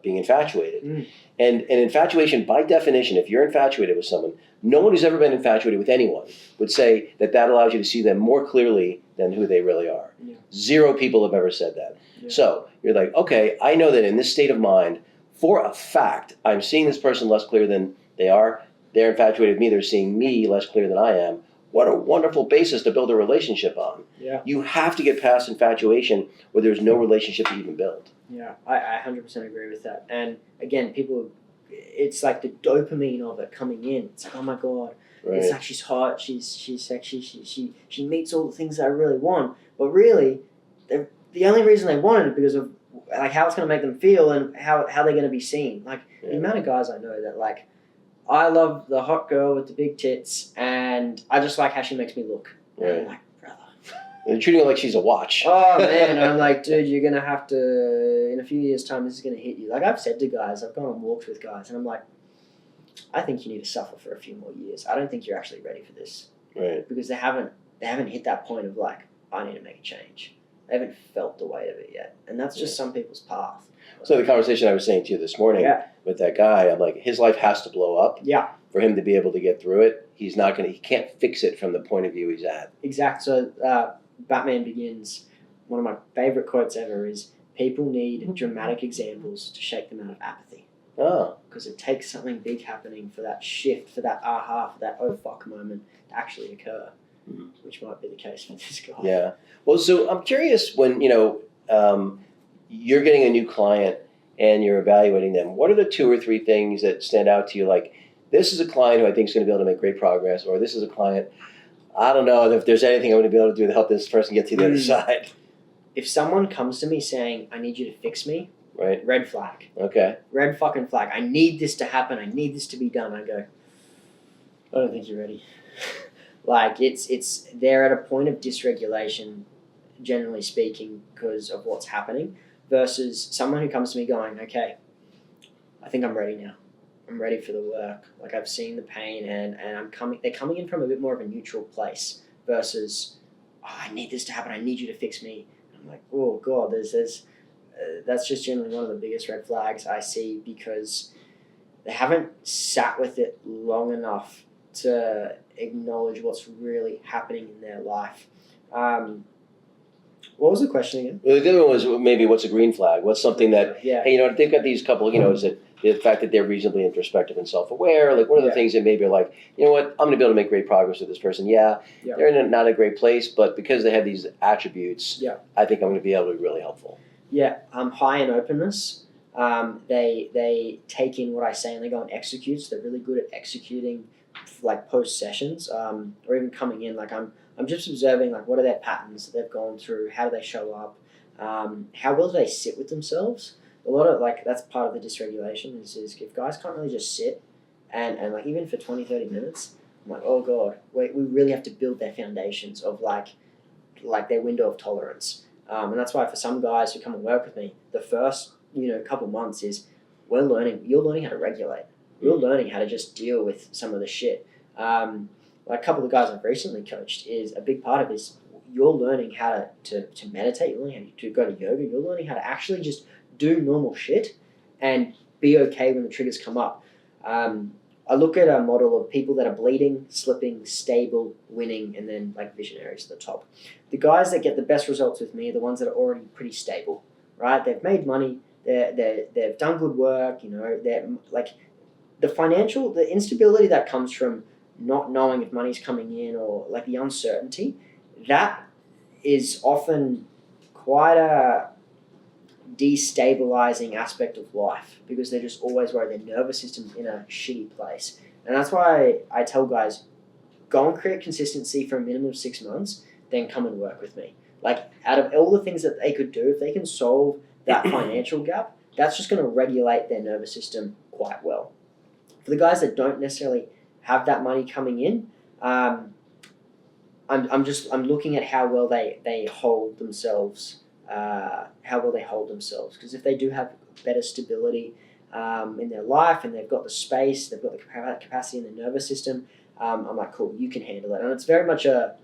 being infatuated. And infatuation, by definition, if you're infatuated with someone, no one who's ever been infatuated with anyone would say that allows you to see them more clearly than who they really are. Yeah. 0 people have ever said that. Yeah. So you're like, okay, I know that in this state of mind, for a fact, I'm seeing this person less clear than they are. They're infatuated with me. They're seeing me less clear than I am. What a wonderful basis to build a relationship on. Yeah. You have to get past infatuation where there's no relationship to even build. Yeah, I 100% agree with that. And again, people, it's like the dopamine of it coming in. It's like, oh my God, Right. it's like she's hot, she's sexy, she meets all the things that I really want. But really, the only reason they want it is because of like how it's going to make them feel and how they're going to be seen. Like the amount of guys I know that like, I love the hot girl with the big tits, and I just like how she makes me look. Right. And I'm like, brother. They're treating her like she's a watch. Oh man, and I'm like, dude, you're gonna have to. In a few years' time, this is gonna hit you. Like I've said to guys, I've gone on walks with guys, and I'm like, I think you need to suffer for a few more years. I don't think you're actually ready for this. Right. Because they haven't hit that point of like, I need to make a change. They haven't felt the weight of it yet, and that's just some people's path. So the conversation I was saying to you this morning with that guy, I'm like, his life has to blow up for him to be able to get through it. He can't fix it from the point of view he's at. Exact. So Batman Begins, one of my favorite quotes ever is, people need dramatic examples to shake them out of apathy. Oh. Because it takes something big happening for that shift, for that aha, for that oh fuck moment to actually occur, which might be the case for this guy. Yeah. Well, so I'm curious when, you're getting a new client and you're evaluating them, what are the 2 or 3 things that stand out to you? Like, this is a client who I think is going to be able to make great progress, or this is a client, I don't know if there's anything I'm going to be able to do to help this person get to the other side. If someone comes to me saying, I need you to fix me, right? Red flag. Okay. Red fucking flag. I need this to happen. I need this to be done. I go, I don't think you're ready. Like, it's they're at a point of dysregulation, generally speaking, because of what's happening, versus someone who comes to me going, okay, I think I'm ready now. I'm ready for the work. Like, I've seen the pain and they're coming in from a bit more of a neutral place versus, oh, I need this to happen. I need you to fix me. And I'm like, oh God, that's just generally one of the biggest red flags I see, because they haven't sat with it long enough to acknowledge what's really happening in their life. What was the question again? Well, the other one was maybe what's a green flag? What's something that, hey, they've got these couple, is it the fact that they're reasonably introspective and self-aware? Like, what are the things that maybe are like, you know what, I'm going to be able to make great progress with this person. They're in not a great place, but because they have these attributes, I think I'm going to be able to be really helpful. High in openness. They take in what I say and they go and execute. So they're really good at executing, like post sessions, or even coming in. Like I'm just observing, like, what are their patterns that they've gone through? How do they show up? How well do they sit with themselves? A lot of, like, that's part of the dysregulation is if guys can't really just sit and like, even for 20, 30 minutes, I'm like, oh God, we really have to build their foundations of like their window of tolerance. And that's why for some guys who come and work with me, the first, couple months is you're learning how to regulate. You're learning how to just deal with some of the shit. Like a couple of guys I've recently coached, is a big part of this. You're learning how to meditate. You're learning how to go to yoga. You're learning how to actually just do normal shit and be okay when the triggers come up. I look at a model of people that are bleeding, slipping, stable, winning, and then like visionaries at the top. The guys that get the best results with me are the ones that are already pretty stable, right? They've made money. They've done good work. They're like the instability that comes from not knowing if money's coming in, or like the uncertainty, that is often quite a destabilizing aspect of life, because they're just always worried. Their nervous system's in a shitty place. And that's why I tell guys, go and create consistency for a minimum of 6 months, then come and work with me. Like, out of all the things that they could do, if they can solve that financial gap, that's just going to regulate their nervous system quite well. For the guys that don't necessarily have that money coming in, I'm looking at how well they hold themselves. Because if they do have better stability in their life, and they've got the space, they've got the capacity in their nervous system, I'm like, cool, you can handle it. And it's very much a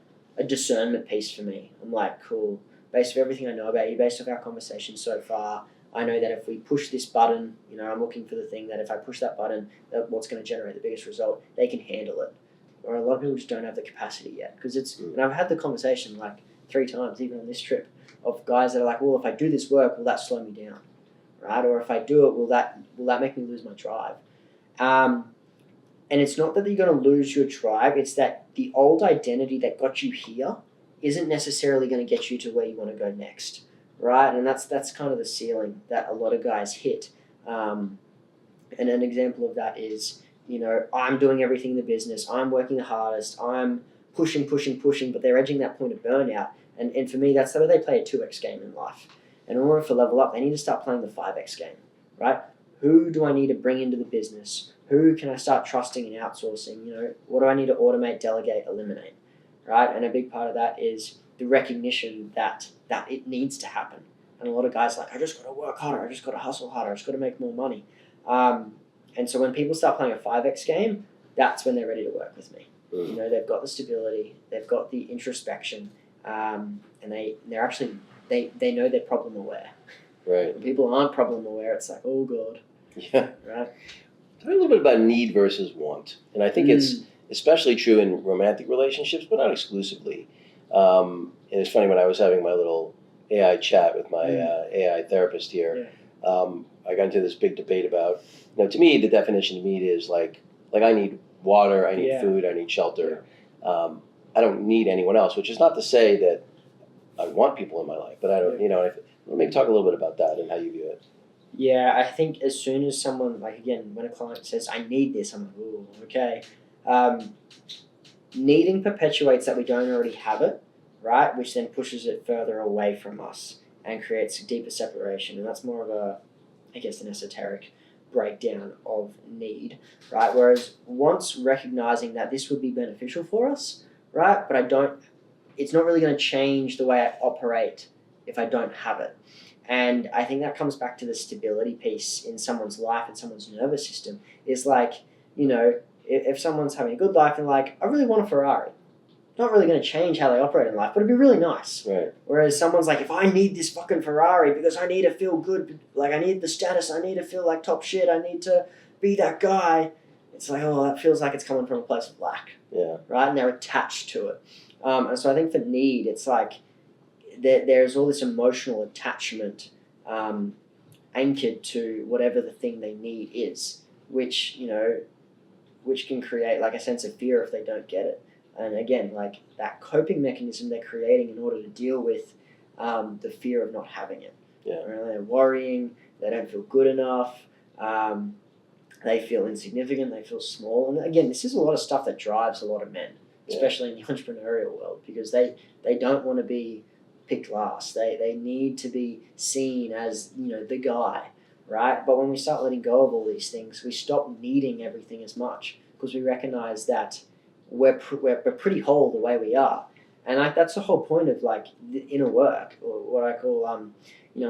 discernment piece for me. I'm like, cool, based on everything I know about you, based off our conversation so far, I know that if we push this button, I'm looking for the thing that if I push that button, what's going to generate the biggest result, they can handle it. Or a lot of people just don't have the capacity yet. Because and I've had the conversation like 3 times, even on this trip, of guys that are like, well, if I do this work, will that slow me down? Right? Or if I do it, will that make me lose my drive? And it's not that you're going to lose your drive, it's that the old identity that got you here isn't necessarily going to get you to where you want to go next, right? And that's kind of the ceiling that a lot of guys hit. And an example of that is, I'm doing everything in the business, I'm working the hardest, I'm pushing, but they're edging that point of burnout. And for me, that's the way they play a 2x game in life. And in order to level up, they need to start playing the 5x game, right? Who do I need to bring into the business? Who can I start trusting and outsourcing? What do I need to automate, delegate, eliminate, right? And a big part of that is the recognition that it needs to happen. And a lot of guys are like, I just got to work harder, I just got to hustle harder, I just got to make more money. And so when people start playing a 5x game, that's when they're ready to work with me. They've got the stability, they've got the introspection, and they're actually, they know they're problem aware. Right. When people aren't problem aware, it's like, oh God. Yeah. Right. Talk a little bit about need versus want. And I think it's especially true in romantic relationships, but not exclusively. And it's funny, when I was having my little AI chat with my AI therapist here, I got into this big debate about, to me, the definition of need is like I need water, I need food, I need shelter. I don't need anyone else, which is not to say that I want people in my life, but I don't, maybe talk a little bit about that and how you view it. Yeah, I think as soon as someone, when a client says, I need this, I'm like, ooh, okay. Needing perpetuates that we don't already have it, right? Which then pushes it further away from us and creates a deeper separation. And that's more of an esoteric breakdown of need, right? Whereas once recognizing that this would be beneficial for us, right? But it's not really going to change the way I operate if I don't have it. And I think that comes back to the stability piece in someone's life and someone's nervous system. Is like, if someone's having a good life and like, I really want a Ferrari, not really going to change how they operate in life, but it'd be really nice. Right. Whereas someone's like, if I need this fucking Ferrari because I need to feel good, like I need the status, I need to feel like top shit, I need to be that guy. It's like, oh, that feels like it's coming from a place of lack. Yeah. Right? And they're attached to it. And so I think for need, it's like there's all this emotional attachment anchored to whatever the thing they need is, which can create like a sense of fear if they don't get it. And again, like that coping mechanism they're creating in order to deal with the fear of not having it. Yeah. They're worrying, they don't feel good enough, they feel insignificant, they feel small. And again, this is a lot of stuff that drives a lot of men, especially in the entrepreneurial world, because they don't want to be picked last. They need to be seen as, the guy, right? But when we start letting go of all these things, we stop needing everything as much because we recognize that we're pretty whole the way we are. And that's the whole point of like the inner work, or what I call an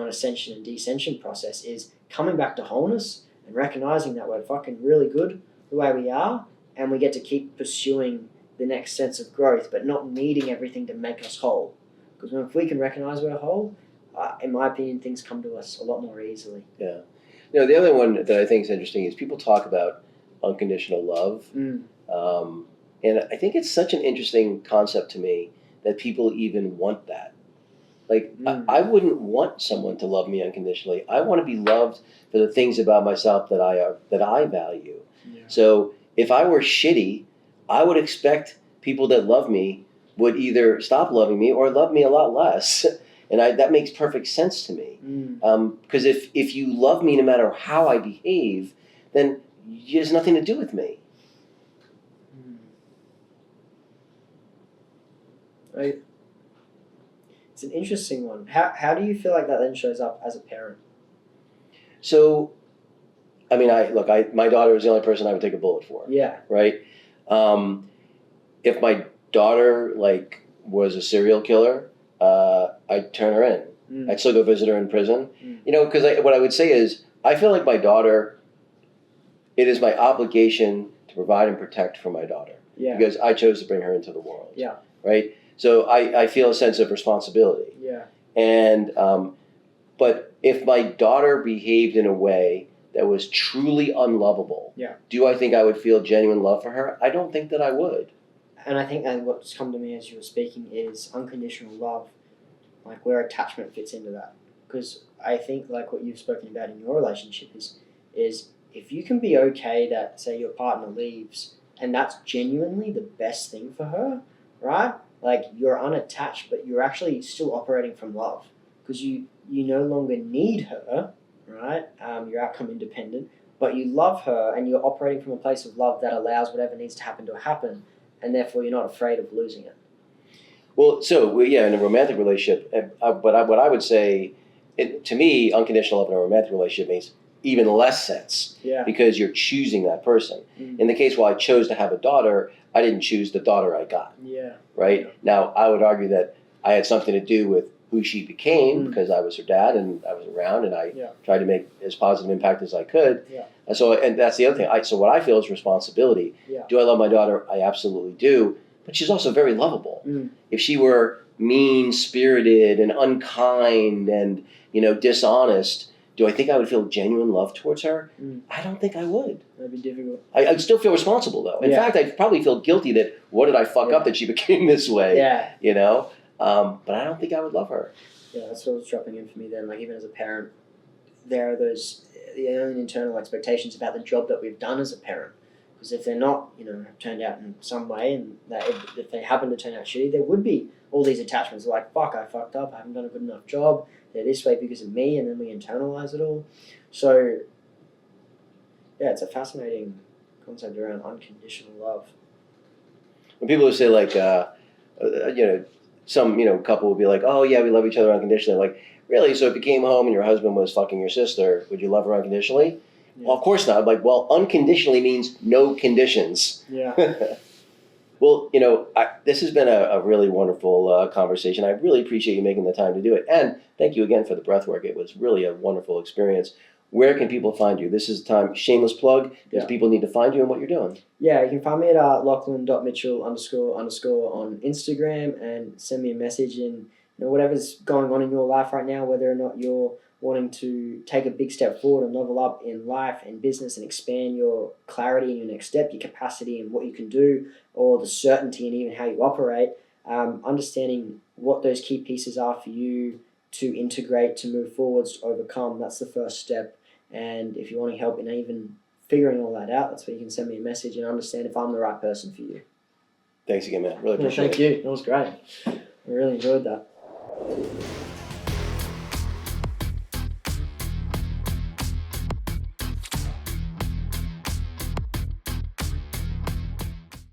ascension and descension process, is coming back to wholeness and recognizing that we're fucking really good the way we are, and we get to keep pursuing the next sense of growth, but not needing everything to make us whole. Because if we can recognize we're whole, in my opinion, things come to us a lot more easily. Yeah. The other one that I think is interesting is people talk about unconditional love. And I think it's such an interesting concept to me that people even want that. Like, I wouldn't want someone to love me unconditionally. I want to be loved for the things about myself that I value. Yeah. So if I were shitty, I would expect people that love me would either stop loving me or love me a lot less. And that makes perfect sense to me. Because if you love me no matter how I behave, then it has nothing to do with me. Right. It's an interesting one. How do you feel like that then shows up as a parent? So, I mean, my daughter is the only person I would take a bullet for. Yeah. Right. If my daughter was a serial killer, I'd turn her in. I'd still go visit her in prison. Because what I would say is, I feel like my daughter, it is my obligation to provide and protect for my daughter. Yeah. Because I chose to bring her into the world. Yeah. Right. So I feel a sense of responsibility. Yeah. And but if my daughter behaved in a way that was truly unlovable, do I think I would feel genuine love for her? I don't think that I would. And I think that what's come to me as you were speaking is unconditional love, like where attachment fits into that. Because I think like what you've spoken about in your relationship is if you can be okay that, say, your partner leaves and that's genuinely the best thing for her, right? Like you're unattached, but you're actually still operating from love because you no longer need her, right? You're outcome independent, but you love her and you're operating from a place of love that allows whatever needs to happen, and therefore you're not afraid of losing it. Well, so in a romantic relationship, what I would say, to me, unconditional love in a romantic relationship makes even less sense because you're choosing that person. In the case where I chose to have a daughter, I didn't choose the daughter I got. Right? Now, I would argue that I had something to do with who she became because I was her dad and I was around and I tried to make as positive impact as I could. And that's the other thing. So what I feel is responsibility. Do I love my daughter? I absolutely do. But she's also very lovable. If she were mean-spirited and unkind and dishonest, do I think I would feel genuine love towards her? I don't think I would. That'd be difficult. I'd still feel responsible though. In fact, I'd probably feel guilty that what did I fuck up that she became this way? But I don't think I would love her. Yeah, that's what was dropping in for me then. Like even as a parent, there are those the own internal expectations about the job that we've done as a parent. Because if they're not, turned out in some way, and that if they happen to turn out shitty, there would be all these attachments like, fuck, I fucked up, I haven't done a good enough job, they're this way because of me, and then we internalize it all. So, yeah, it's a fascinating concept around unconditional love. When people would say like, some couple would be like, oh yeah, we love each other unconditionally. Like, really? So if you came home and your husband was fucking your sister, would you love her unconditionally? Well, of course not. I'm like, well, unconditionally means no conditions. Well, this has been a really wonderful conversation. I really appreciate you making the time to do it. And thank you again for the breathwork. It was really a wonderful experience. Where can people find you? This is the time, shameless plug, because people need to find you and what you're doing. Yeah, you can find me at Lachlan.Mitchell _ on Instagram and send me a message and whatever's going on in your life right now, whether or not you're wanting to take a big step forward and level up in life and business and expand your clarity in your next step, your capacity and what you can do, or the certainty and even how you operate, understanding what those key pieces are for you to integrate, to move forwards, to overcome, that's the first step. And if you want help in even figuring all that out, that's where you can send me a message and understand if I'm the right person for you. Thanks again, man. Really appreciate it. Thank you. That was great. I really enjoyed that.